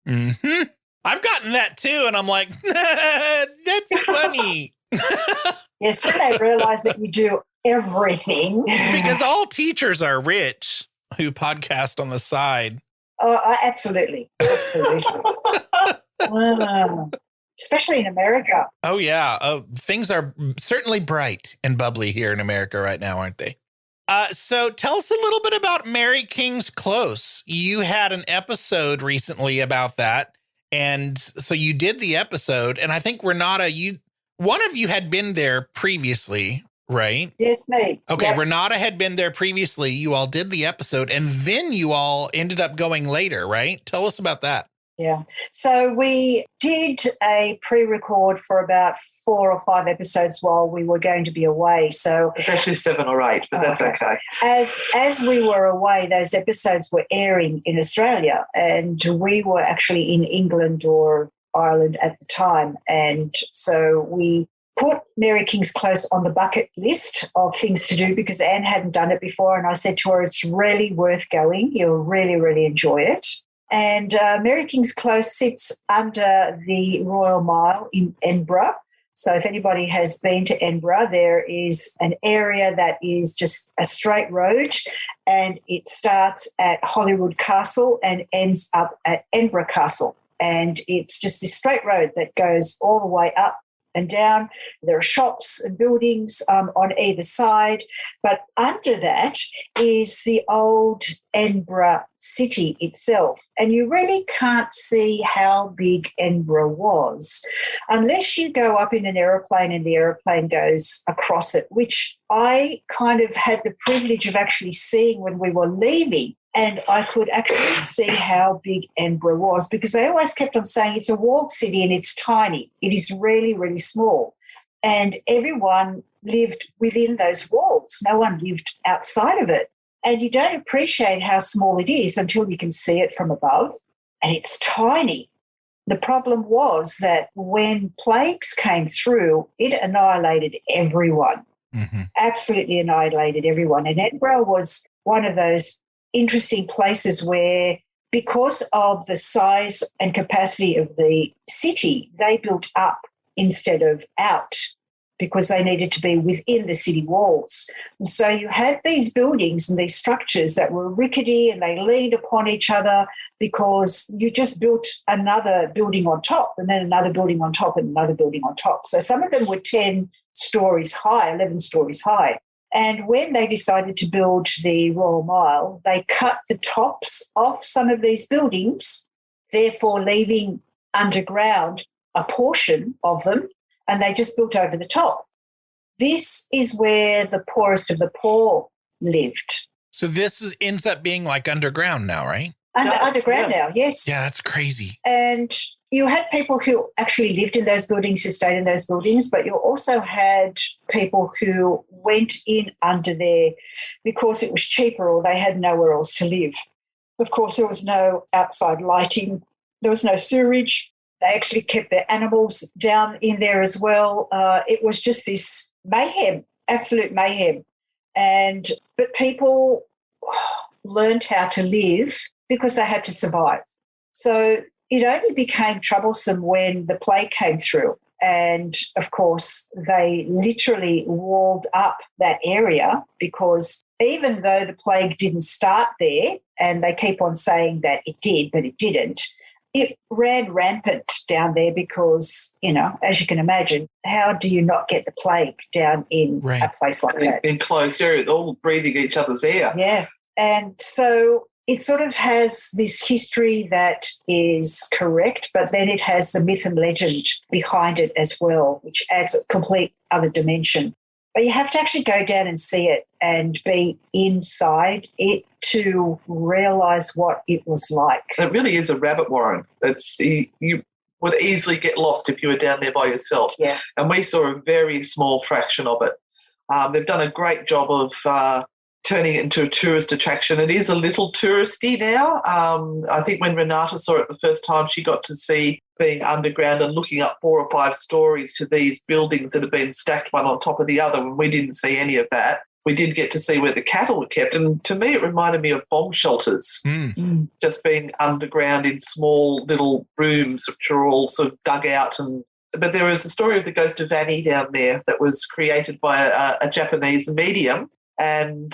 Mm-hmm. I've gotten that too, and I'm like, that's funny. Yes, when they realise that you do everything. Because all teachers are rich who podcast on the side. Oh, absolutely. Absolutely. Especially in America. Oh, yeah. Oh, things are certainly bright and bubbly here in America right now, aren't they? So tell us a little bit about Mary King's Close. You had an episode recently about that. And so you did the episode. And I think Renata, one of you had been there previously, right? Yes, me. Okay, yep. Renata had been there previously. You all did the episode. And then you all ended up going later, right? Tell us about that. Yeah. So we did a pre-record for about 4 or 5 episodes while we were going to be away. So it's actually 7 or 8, but that's okay. As we were away, those episodes were airing in Australia, and we were actually in England or Ireland at the time. And so we put Mary King's Close on the bucket list of things to do because Anne hadn't done it before. And I said to her, it's really worth going. You'll really, really enjoy it. And Mary King's Close sits under the Royal Mile in Edinburgh. So if anybody has been to Edinburgh, there is an area that is just a straight road, and it starts at Holyrood Castle and ends up at Edinburgh Castle. And it's just this straight road that goes all the way up and down. There are shops and buildings on either side. But under that is the old Edinburgh city itself. And you really can't see how big Edinburgh was unless you go up in an aeroplane and the aeroplane goes across it, which I kind of had the privilege of actually seeing when we were leaving. And I could actually see how big Edinburgh was because they always kept on saying it's a walled city and it's tiny. It is really, really small. And everyone lived within those walls. No one lived outside of it. And you don't appreciate how small it is until you can see it from above. And it's tiny. The problem was that when plagues came through, it annihilated everyone. Mm-hmm. Absolutely annihilated everyone. And Edinburgh was one of those interesting places where, because of the size and capacity of the city, they built up instead of out because they needed to be within the city walls. And so you had these buildings and these structures that were rickety and they leaned upon each other because you just built another building on top and then another building on top and another building on top. So some of them were 10 stories high, 11 stories high. And when they decided to build the Royal Mile, they cut the tops off some of these buildings, therefore leaving underground a portion of them, and they just built over the top. This is where the poorest of the poor lived. So this ends up being like underground now, right? Underground now, yes. Yeah, that's crazy. And you had people who actually lived in those buildings, who stayed in those buildings, but you also had people who went in under there because it was cheaper or they had nowhere else to live. Of course, there was no outside lighting. There was no sewerage. They actually kept their animals down in there as well. It was just this mayhem, absolute mayhem. But people learned how to live because they had to survive. So it only became troublesome when the plague came through. And, of course, they literally walled up that area because even though the plague didn't start there, and they keep on saying that it did, but it didn't, it ran rampant down there because, as you can imagine, how do you not get the plague down in a place like that? Enclosed area, they're all breathing each other's air. Yeah. And so it sort of has this history that is correct, but then it has the myth and legend behind it as well, which adds a complete other dimension. But you have to actually go down and see it and be inside it to realise what it was like. It really is a rabbit warren. You would easily get lost if you were down there by yourself. Yeah. And we saw a very small fraction of it. They've done a great job of turning it into a tourist attraction. It is a little touristy now. I think when Renata saw it the first time, she got to see being underground and looking up 4 or 5 stories to these buildings that have been stacked one on top of the other, and we didn't see any of that. We did get to see where the cattle were kept, and to me it reminded me of bomb shelters, just being underground in small little rooms which are all sort of dug out. But there is a story of the ghost of Annie down there that was created by a Japanese medium, and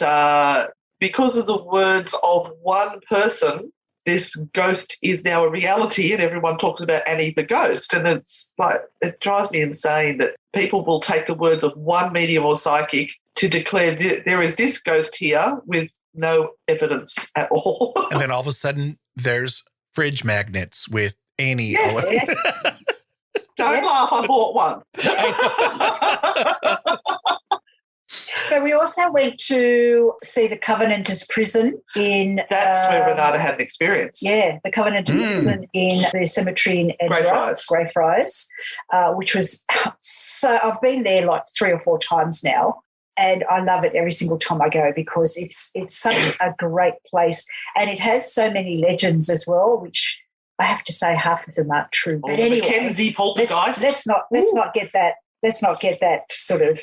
because of the words of one person, this ghost is now a reality, and everyone talks about Annie the ghost. And it's like, it drives me insane that people will take the words of one medium or psychic to declare there is this ghost here with no evidence at all. And then all of a sudden there's fridge magnets with Annie. Yes. Don't laugh, I bought one. But we also went to see the Covenanters prison in... That's where Renata had an experience. Yeah, the Covenanters prison in the cemetery in Edinburgh, Greyfriars, which was so... I've been there like 3 or 4 times now, and I love it every single time I go because it's such a great place, and it has so many legends as well, which I have to say half of them aren't true. But anyway, Mackenzie poltergeist. Let's not get that sort of,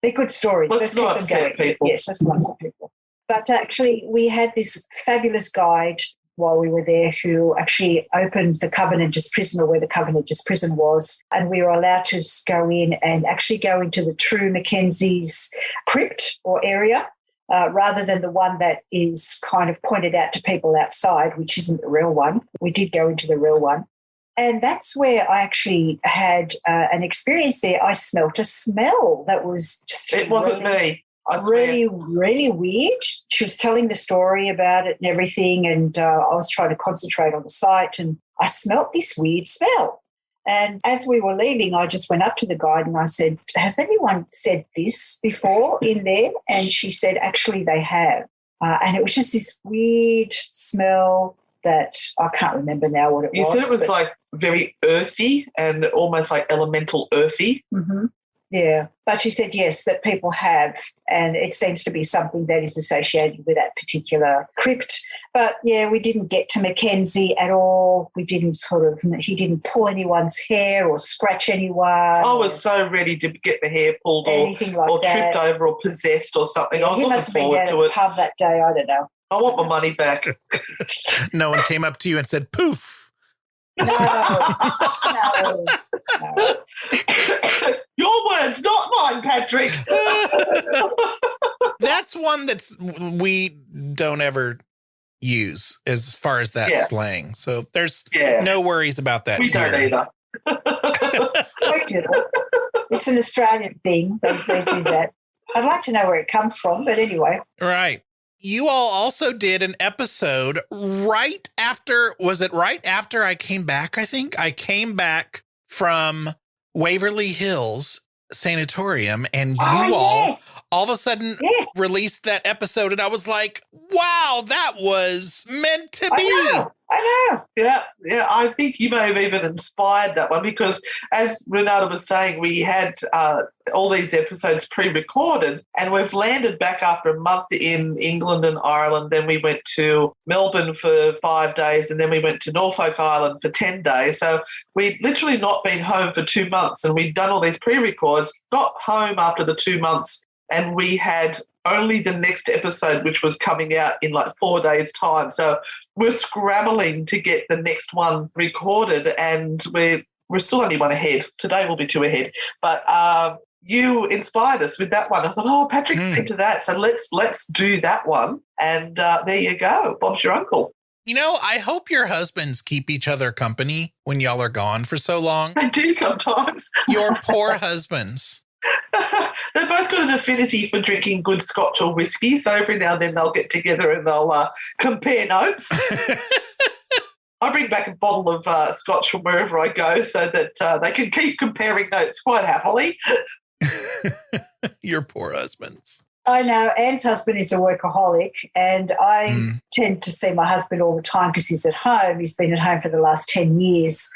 they're good stories. Let's not upset people. Yes, let's not upset people. But actually, we had this fabulous guide while we were there who actually opened the Covenanters prison, or where the Covenanters prison was, and we were allowed to go in and actually go into the true Mackenzie's crypt or area, rather than the one that is kind of pointed out to people outside, which isn't the real one. We did go into the real one. And that's where I actually had an experience there. I smelt a smell that was just... It wasn't me. I swear. Really, really weird. She was telling the story about it and everything, and I was trying to concentrate on the site, and I smelt this weird smell. And as we were leaving, I just went up to the guide and I said, has anyone said this before in there? And she said, actually, they have. And it was just this weird smell that I can't remember now what it was. You said it was like very earthy and almost like elemental earthy. Mm-hmm. Yeah. But she said, yes, that people have, and it seems to be something that is associated with that particular crypt. But, yeah, we didn't get to Mackenzie at all. We didn't he didn't pull anyone's hair or scratch anyone. I was so ready to get the hair pulled or tripped over or possessed or something. Yeah, I was looking forward to it. He must have been down at the pub that day. I don't know. I want my money back. No one came up to you and said, poof. No. Your words, not mine, Patrick. That's one we don't ever use as far as that slang. So there's no worries about that. We don't either. We do. It's an Australian thing. They do that. I'd like to know where it comes from, but anyway. Right. You all also did an episode right after I came back, I think? I came back from Waverly Hills Sanatorium, and you yes. all of a sudden released that episode, and I was like, wow, that was meant to be. I know. Yeah. I think you may have even inspired that one because, as Renata was saying, we had all these episodes pre-recorded, and we've landed back after a month in England and Ireland. Then we went to Melbourne for 5 days, and then we went to Norfolk Island for 10 days. So we'd literally not been home for 2 months, and we'd done all these pre-records, got home after the 2 months, and we had only the next episode, which was coming out in like 4 days' time. So we're scrabbling to get the next one recorded, and we're still only one ahead. Today we'll be 2 ahead. But you inspired us with that one. I thought, oh, Patrick's into that, so let's do that one. And there you go. Bob's your uncle. You know, I hope your husbands keep each other company when y'all are gone for so long. I do sometimes. Your poor husbands. They've both got an affinity for drinking good scotch or whiskey, so every now and then they'll get together and they'll compare notes. I bring back a bottle of scotch from wherever I go so that they can keep comparing notes quite happily. Your poor husbands. I know. Anne's husband is a workaholic, and I tend to see my husband all the time because he's at home. He's been at home for the last 10 years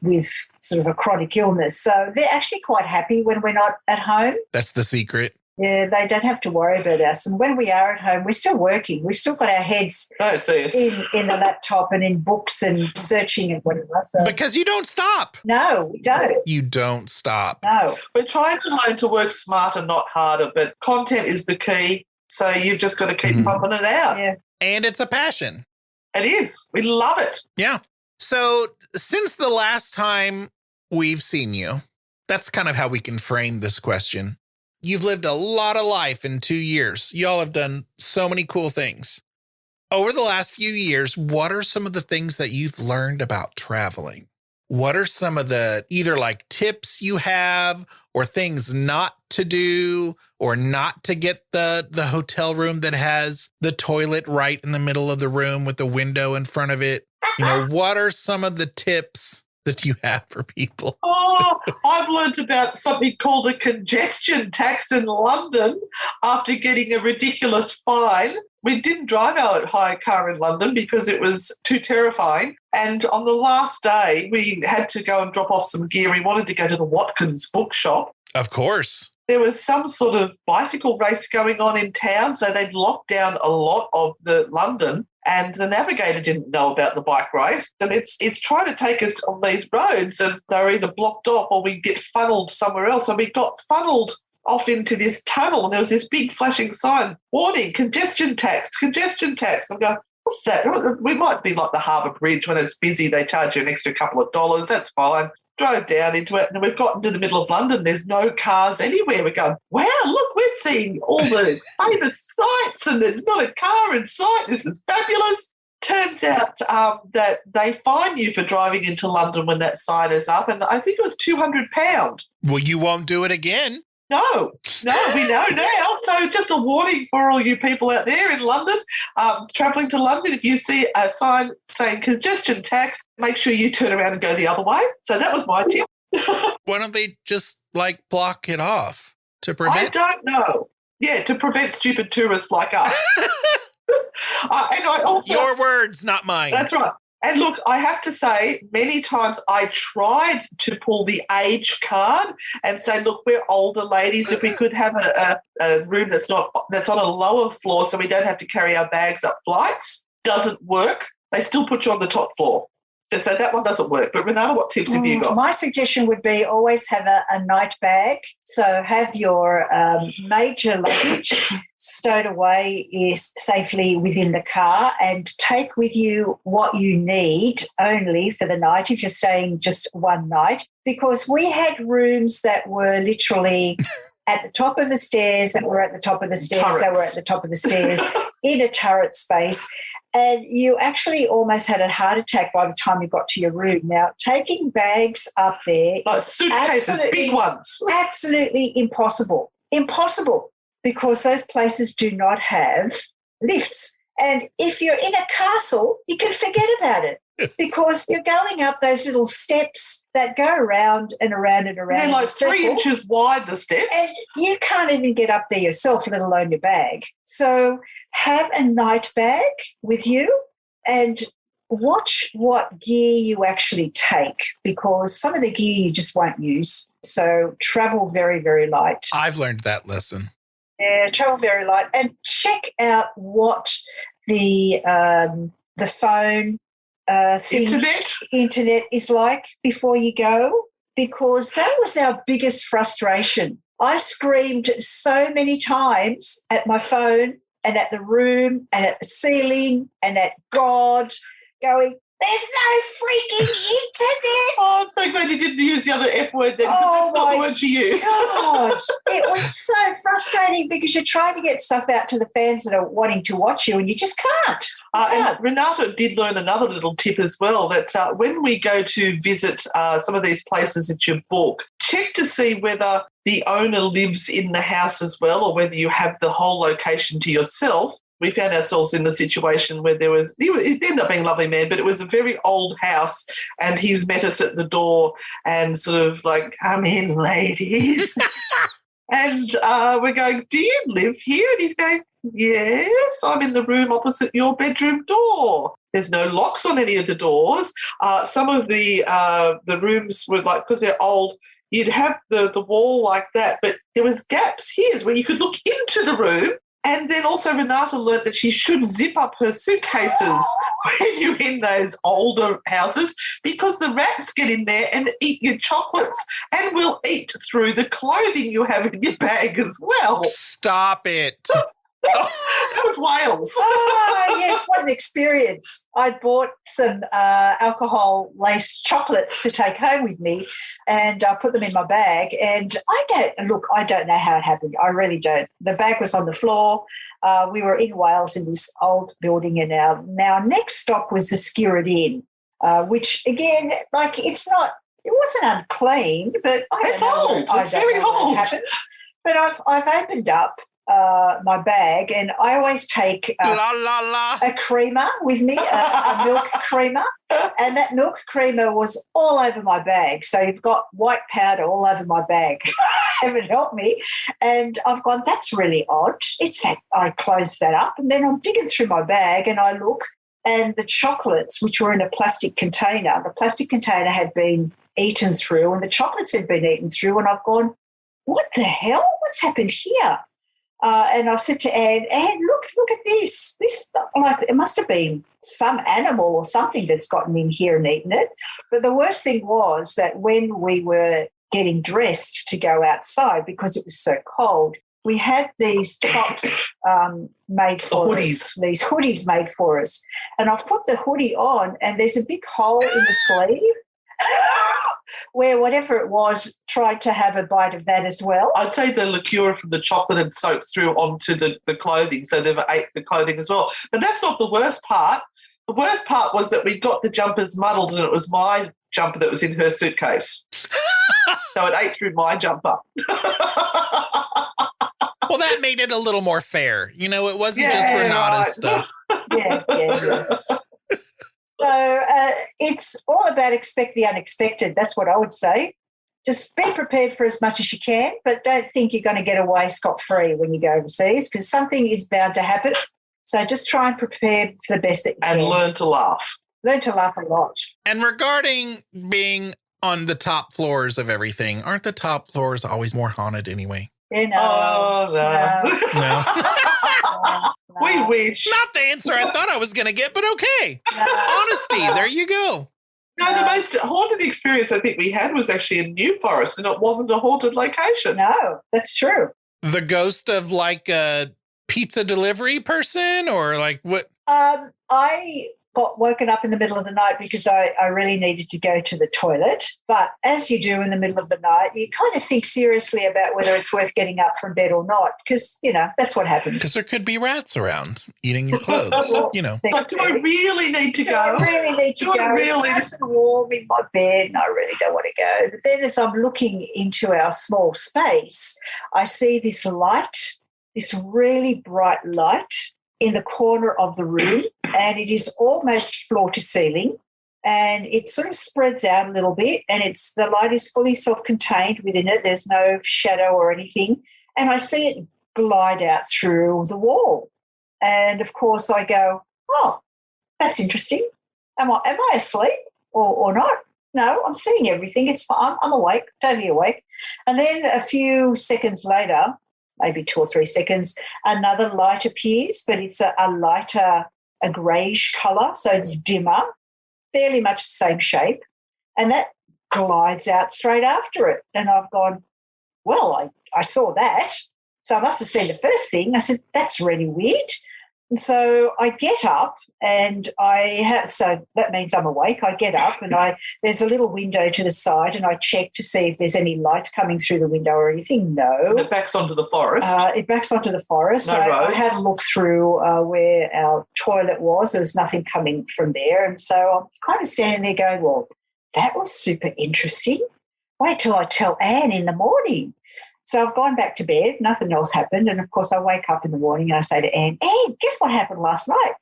with sort of a chronic illness. So they're actually quite happy when we're not at home. That's the secret. Yeah, they don't have to worry about us. And when we are at home, we're still working. We've still got our heads in the laptop and in books and searching and whatever. So. Because you don't stop. No, we don't. You don't stop. No. We're trying to learn to work smarter, not harder, but content is the key. So you've just got to keep pumping it out. Yeah. And it's a passion. It is. We love it. Yeah. So since the last time we've seen you, that's kind of how we can frame this question. You've lived a lot of life in 2 years. Y'all have done so many cool things. Over the last few years, what are some of the things that you've learned about traveling? What are some of the either like tips you have or things not to do or not to get the hotel room that has the toilet right in the middle of the room with the window in front of it? You know, what are some of the tips that you have for people? Oh, I've learned about something called a congestion tax in London after getting a ridiculous fine. We didn't drive our hire car in London because it was too terrifying. And on the last day, we had to go and drop off some gear. We wanted to go to the Watkins bookshop. Of course. There was some sort of bicycle race going on in town, so they'd locked down a lot of the London, and the navigator didn't know about the bike race. And it's trying to take us on these roads, and they're either blocked off or we get funneled somewhere else. And we got funneled off into this tunnel, and there was this big flashing sign, warning, congestion tax, congestion tax. I'm going, what's that? We might be like the Harbour Bridge when it's busy. They charge you an extra couple of dollars. That's fine. Drove down into it, and we've gotten to the middle of London. There's no cars anywhere. We're going, wow, look, we're seeing all the famous sights, and there's not a car in sight. This is fabulous. Turns out that they fine you for driving into London when that sign is up, and I think it was £200. Well, you won't do it again. No, we know now. So just a warning for all you people out there in London, travelling to London, if you see a sign saying congestion tax, make sure you turn around and go the other way. So that was my tip. Why don't they just like block it off to prevent? I don't know. Yeah, to prevent stupid tourists like us. And I also, your words, not mine. That's right. And look, I have to say, many times I tried to pull the age card and say, look, we're older ladies. If we could have a room that's on a lower floor so we don't have to carry our bags up flights, doesn't work. They still put you on the top floor. So that one doesn't work. But Renata, what tips have you got? My suggestion would be always have a night bag. So have your major luggage stowed away safely within the car, and take with you what you need only for the night if you're staying just one night, because we had rooms that were literally at the top of the stairs, that were at the top of the stairs, Turrets. that were at the top of the stairs in a turret space. And you actually almost had a heart attack by the time you got to your room. Now, taking bags up there Like is suitcases, big ones. absolutely impossible. Impossible, because those places do not have lifts. And if you're in a castle, you can forget about it. because you're going up those little steps that go around and around and around. They're like 3 inches wide, the steps. And you can't even get up there yourself, let alone your bag. So have a night bag with you and watch what gear you actually take, because some of the gear you just won't use. So travel very, very light. I've learned that lesson. Yeah, travel very light, and check out what the phone internet is like before you go, because that was our biggest frustration. I screamed so many times at my phone and at the room and at the ceiling and at God, going, there's no freaking internet. Oh, I'm so glad you didn't use the other F word then, because that's not the word you used. God, it was so frustrating because you're trying to get stuff out to the fans that are wanting to watch you and you just can't. And Renata did learn another little tip as well, that when we go to visit some of these places that you book, check to see whether the owner lives in the house as well, or whether you have the whole location to yourself. We found ourselves in the situation where it ended up being a lovely man, but it was a very old house, and he's met us at the door and sort of like, come in, ladies. And we're going, do you live here? And he's going, yes, I'm in the room opposite your bedroom door. There's no locks on any of the doors. Some of the rooms were like, because they're old, you'd have the wall like that, but there was gaps here where you could look into the room. And then also Renata learned that she should zip up her suitcases when you're in those older houses, because the rats get in there and eat your chocolates and will eat through the clothing you have in your bag as well. Stop it. That was Wales. Oh, yes, what an experience. I bought some alcohol-laced chocolates to take home with me, and I put them in my bag. And I don't know how it happened. I really don't. The bag was on the floor. We were in Wales in this old building, and our next stop was the Skirrid Inn, which, again, like it wasn't unclean, but it's old. It's very old. But I've opened up my bag, and I always take a creamer with me, a milk creamer, and that milk creamer was all over my bag. So you've got white powder all over my bag. Haven't helped me. And I've gone, that's really odd. I closed that up, and then I'm digging through my bag and I look, and the chocolates, which were in a plastic container, the plastic container had been eaten through and the chocolates had been eaten through, and I've gone, what the hell? What's happened here? And I said to Anne, look at this. This, like, it must have been some animal or something that's gotten in here and eaten it. But the worst thing was that when we were getting dressed to go outside, because it was so cold, we had these tops made for us, these hoodies made for us. And I've put the hoodie on, and there's a big hole in the sleeve where whatever it was tried to have a bite of that as well. I'd say the liqueur from the chocolate had soaked through onto the clothing, so they've ate the clothing as well. But that's not the worst part. The worst part was that we got the jumpers muddled, and it was my jumper that was in her suitcase. So it ate through my jumper. Well, that made it a little more fair. You know, it wasn't just Renata's stuff. Yeah. So it's all about expect the unexpected. That's what I would say. Just be prepared for as much as you can, but don't think you're going to get away scot-free when you go overseas, because something is bound to happen. So just try and prepare for the best that you can. And learn to laugh. Learn to laugh a lot. And regarding being on the top floors of everything, aren't the top floors always more haunted anyway? You know, No. We wish. Not the answer I thought I was going to get, but okay. Honesty, there you go. No, the most haunted experience I think we had was actually in New Forest, and it wasn't a haunted location. No, that's true. The ghost of like a pizza delivery person, or like what? I got woken up in the middle of the night because I really needed to go to the toilet. But as you do in the middle of the night, you kind of think seriously about whether it's worth getting up from bed or not, because, you know, that's what happens. Because there could be rats around eating your clothes, you know. Like, do I really need to go? I really need to go. It's nice and warm in my bed and I really don't want to go. But then as I'm looking into our small space, I see this light, this really bright light in the corner of the room, and it is almost floor to ceiling, and it sort of spreads out a little bit, and the light is fully self-contained within it. There's no shadow or anything, and I see it glide out through the wall. And, of course, I go, oh, that's interesting. Am I asleep or not? No, I'm seeing everything. It's fine. I'm awake, totally awake. And then a few seconds later, maybe 2 or 3 seconds, another light appears, but it's a lighter, a greyish colour, so it's dimmer, fairly much the same shape, and that glides out straight after it. And I've gone, well, I saw that, so I must have seen the first thing. I said, that's really weird. And so I get up, and so that means I'm awake. I get up, and there's a little window to the side, and I check to see if there's any light coming through the window or anything. No. And it backs onto the forest. It backs onto the forest. No roads. I had a look through where our toilet was. There was nothing coming from there. And so I'm kind of standing there going, well, that was super interesting. Wait till I tell Anne in the morning. So I've gone back to bed, nothing else happened, and, of course, I wake up in the morning and I say to Anne, guess what happened last night?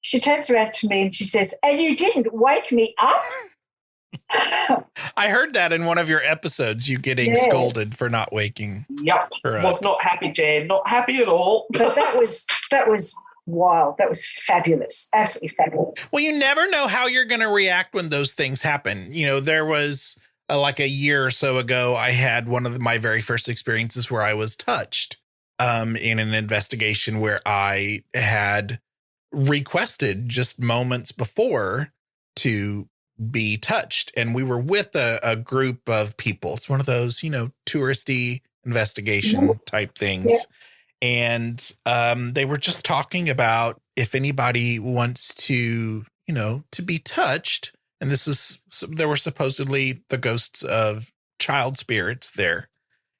She turns around to me and she says, and you didn't wake me up? I heard that in one of your episodes, you getting scolded for not waking. Yep. Was not happy, Jan. Not happy at all. But that was wild. That was fabulous. Absolutely fabulous. Well, you never know how you're going to react when those things happen. You know, there was like a year or so ago, I had one of my very first experiences where I was touched in an investigation where I had requested just moments before to be touched. And we were with a group of people. It's one of those, touristy investigation type things. Yeah. And they were just talking about if anybody wants to, to be touched. And there were supposedly the ghosts of child spirits there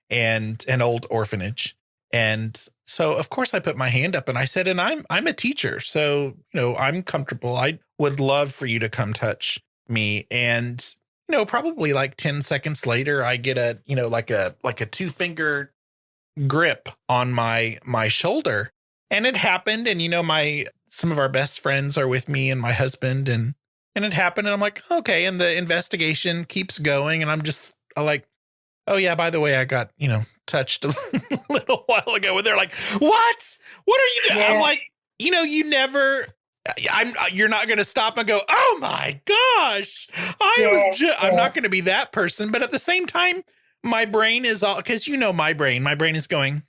and an old orphanage. And so, of course, I put my hand up and I said, and I'm a teacher, so, I'm comfortable. I would love for you to come touch me. And, probably like 10 seconds later, I get like a 2-finger grip on my shoulder. And it happened. And, some of our best friends are with me and my husband, and it happened, and I'm like, okay. And the investigation keeps going, and I'm just like, oh yeah, by the way, I got, touched a little while ago. And they're like, what are you doing? Yeah. I'm like, you're not going to stop and go, oh my gosh, I'm not going to be that person. But at the same time, my brain is all, because my brain is going,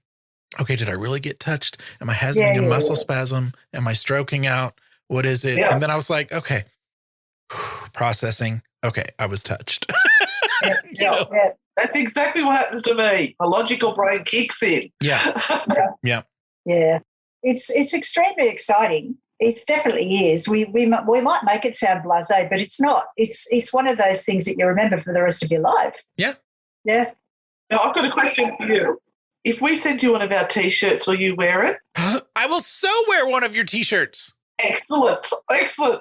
okay, did I really get touched? Am I having a muscle spasm? Am I stroking out? What is it? Yeah. And then I was like, okay, processing. Okay, I was touched. That's exactly what happens to me. My logical brain kicks in. Yeah. It's extremely exciting. It definitely is. We might make it sound blasé, but it's not. It's one of those things that you remember for the rest of your life. Yeah. Yeah. Now I've got a question for you. If we send you one of our T-shirts, will you wear it? I will so wear one of your T-shirts. Excellent.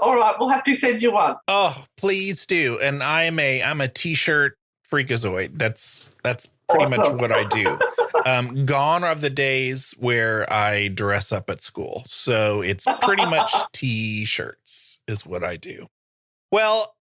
All right, we'll have to send you one. Oh, please do. And I'm a T-shirt freakazoid. That's pretty much what I do. Gone are the days where I dress up at school. So it's pretty much T-shirts is what I do. Well,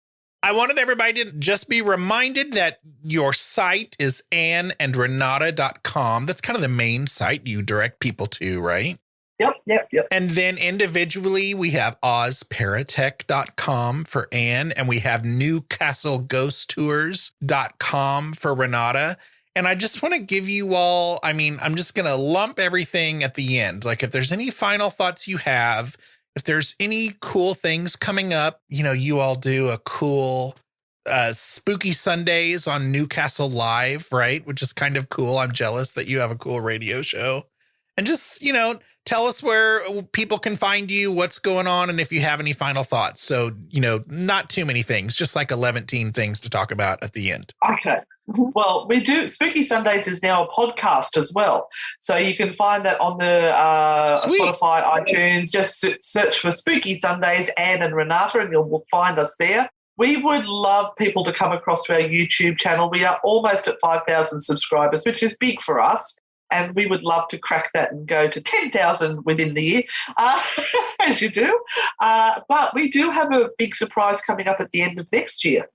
I wanted everybody to just be reminded that your site is anneandrenata.com. That's kind of the main site you direct people to, right? Yep. And then individually, we have ozparatech.com for Anne, and we have Newcastle Ghost Tours.com for Renata. And I just want to give you all, I'm just going to lump everything at the end. Like if there's any final thoughts you have, if there's any cool things coming up, you all do a cool Spooky Sundays on Newcastle Live, right? Which is kind of cool. I'm jealous that you have a cool radio show. And just, tell us where people can find you, what's going on, and if you have any final thoughts. So, not too many things, just like 11 things to talk about at the end. Okay. Well, we do. Spooky Sundays is now a podcast as well. So you can find that on the Spotify, iTunes. Just search for Spooky Sundays, Anne and Renata, and you'll find us there. We would love people to come across to our YouTube channel. We are almost at 5,000 subscribers, which is big for us. and we would love to crack that and go to 10,000 within the year, as you do. But we do have a big surprise coming up at the end of next year.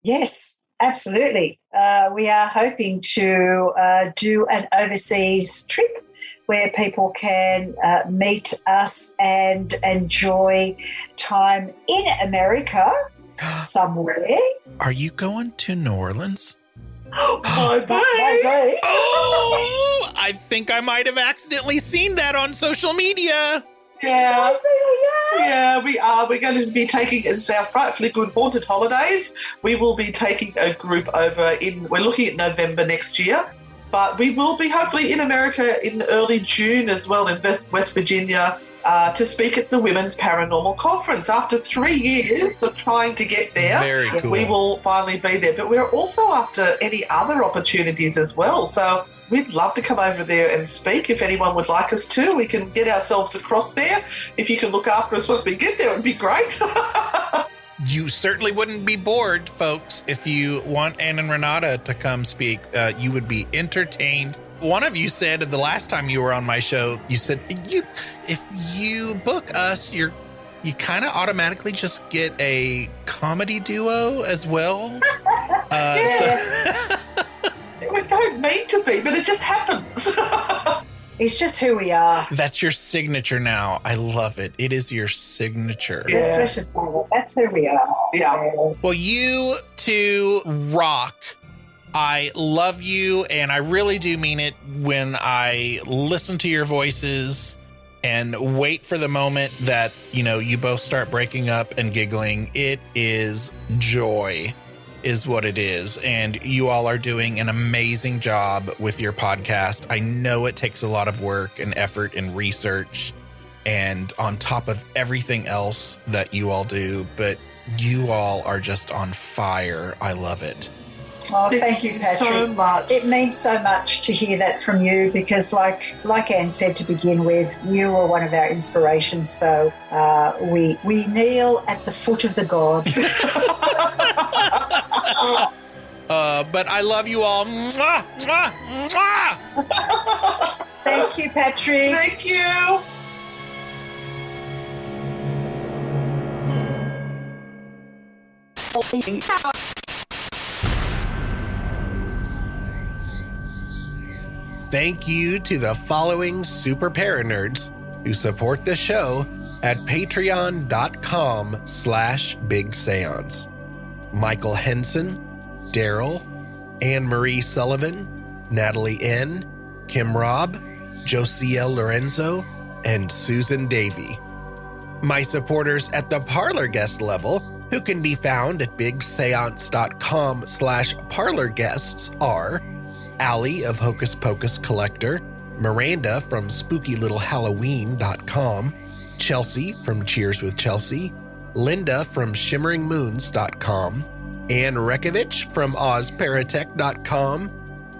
Yes, absolutely. We are hoping to do an overseas trip where people can meet us and enjoy time in America somewhere. Are you going to New Orleans? My babe. Oh, I think I might have accidentally seen that on social media. Yeah, we are. We're going to be taking, it's our frightfully good haunted holidays. We will be taking a group over we're looking at November next year, but we will be hopefully in America in early June as well in West Virginia to speak at the Women's Paranormal Conference. After 3 years of trying to get there, Very cool. We will finally be there. But we're also after any other opportunities as well. So we'd love to come over there and speak. If anyone would like us to, we can get ourselves across there. If you can look after us once we get there, it would be great. You certainly wouldn't be bored, folks. If you want Anne and Renata to come speak, you would be entertained. One of you said the last time you were on my show, you said, if you book us, you kind of automatically just get a comedy duo as well. We don't mean to be, but it just happens. It's just who we are. That's your signature now. I love it. It is your signature. Yeah. Let's just say that. That's who we are. Yeah. Well, you two rock. I love you, and I really do mean it when I listen to your voices and wait for the moment that, you both start breaking up and giggling. It is joy is what it is. And you all are doing an amazing job with your podcast. I know it takes a lot of work and effort and research and on top of everything else that you all do, but you all are just on fire. I love it. Oh, thank you, Patrick. So much. It means so much to hear that from you because, like Anne said to begin with, you were one of our inspirations. So we kneel at the foot of the God. But I love you all. Mwah, mwah, mwah. Thank you, Patrick. Thank you. Thank you to the following super paranerds who support the show at patreon.com/Big Seance. Michael Henson, Daryl, Anne-Marie Sullivan, Natalie N., Kim Robb, Josiel Lorenzo, and Susan Davey. My supporters at the Parlor guest level, who can be found at bigseance.com/Parlor guests, are Allie of Hocus Pocus Collector, Miranda from SpookyLittleHalloween.com, Chelsea from Cheers with Chelsea, Linda from ShimmeringMoons.com, Anne Rzechowicz from OzParatech.com,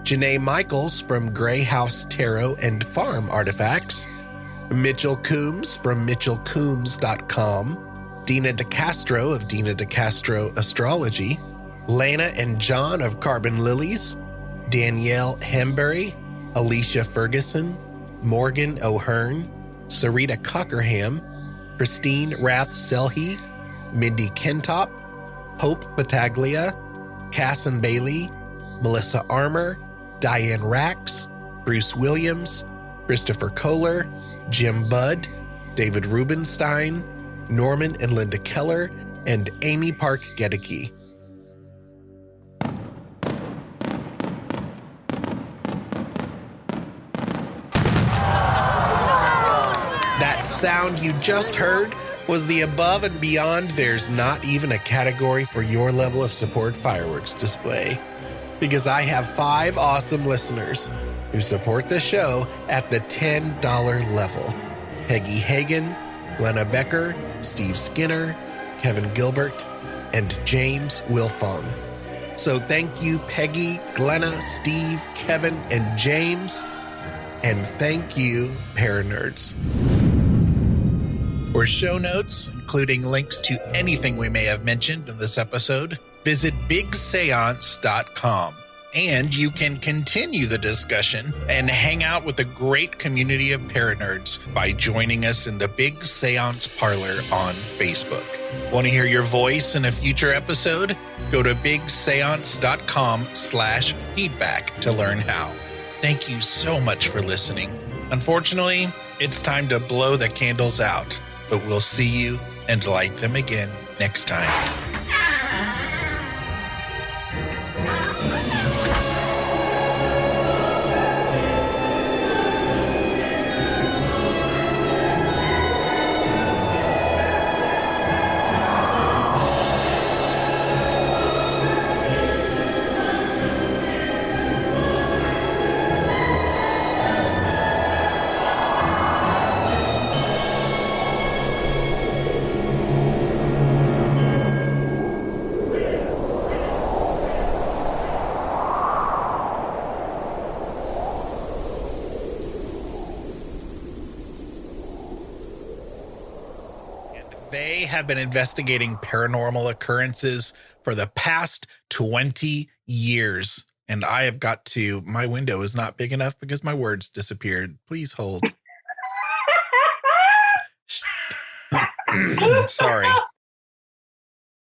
Janae Michaels from Grey House Tarot and Farm Artifacts, Mitchell Coombs from MitchellCoombs.com, Dina DeCastro of Dina DeCastro Astrology, Lana and John of Carbon Lilies, Danielle Hembury, Alicia Ferguson, Morgan O'Hearn, Sarita Cockerham, Christine Rath Selhe, Mindy Kentop, Hope Battaglia, Casson Bailey, Melissa Armour, Diane Rax, Bruce Williams, Christopher Kohler, Jim Budd, David Rubenstein, Norman and Linda Keller, and Amy Park Gedicke. That sound you just heard was the Above and Beyond There's Not Even a Category for Your Level of Support fireworks display. Because I have 5 awesome listeners who support the show at the $10 level. Peggy Hagan, Glenna Becker, Steve Skinner, Kevin Gilbert, and James Wilfong. So thank you, Peggy, Glenna, Steve, Kevin, and James. And thank you, Paranerds. For show notes, including links to anything we may have mentioned in this episode, visit bigseance.com. And you can continue the discussion and hang out with a great community of paranerds by joining us in the Big Seance Parlor on Facebook. Want to hear your voice in a future episode? Go to bigseance.com/feedback to learn how. Thank you so much for listening. Unfortunately, it's time to blow the candles out, but we'll see you and light them again next time. They have been investigating paranormal occurrences for the past 20 years. And I have got to, my window is not big enough because my words disappeared. Please hold. Sorry.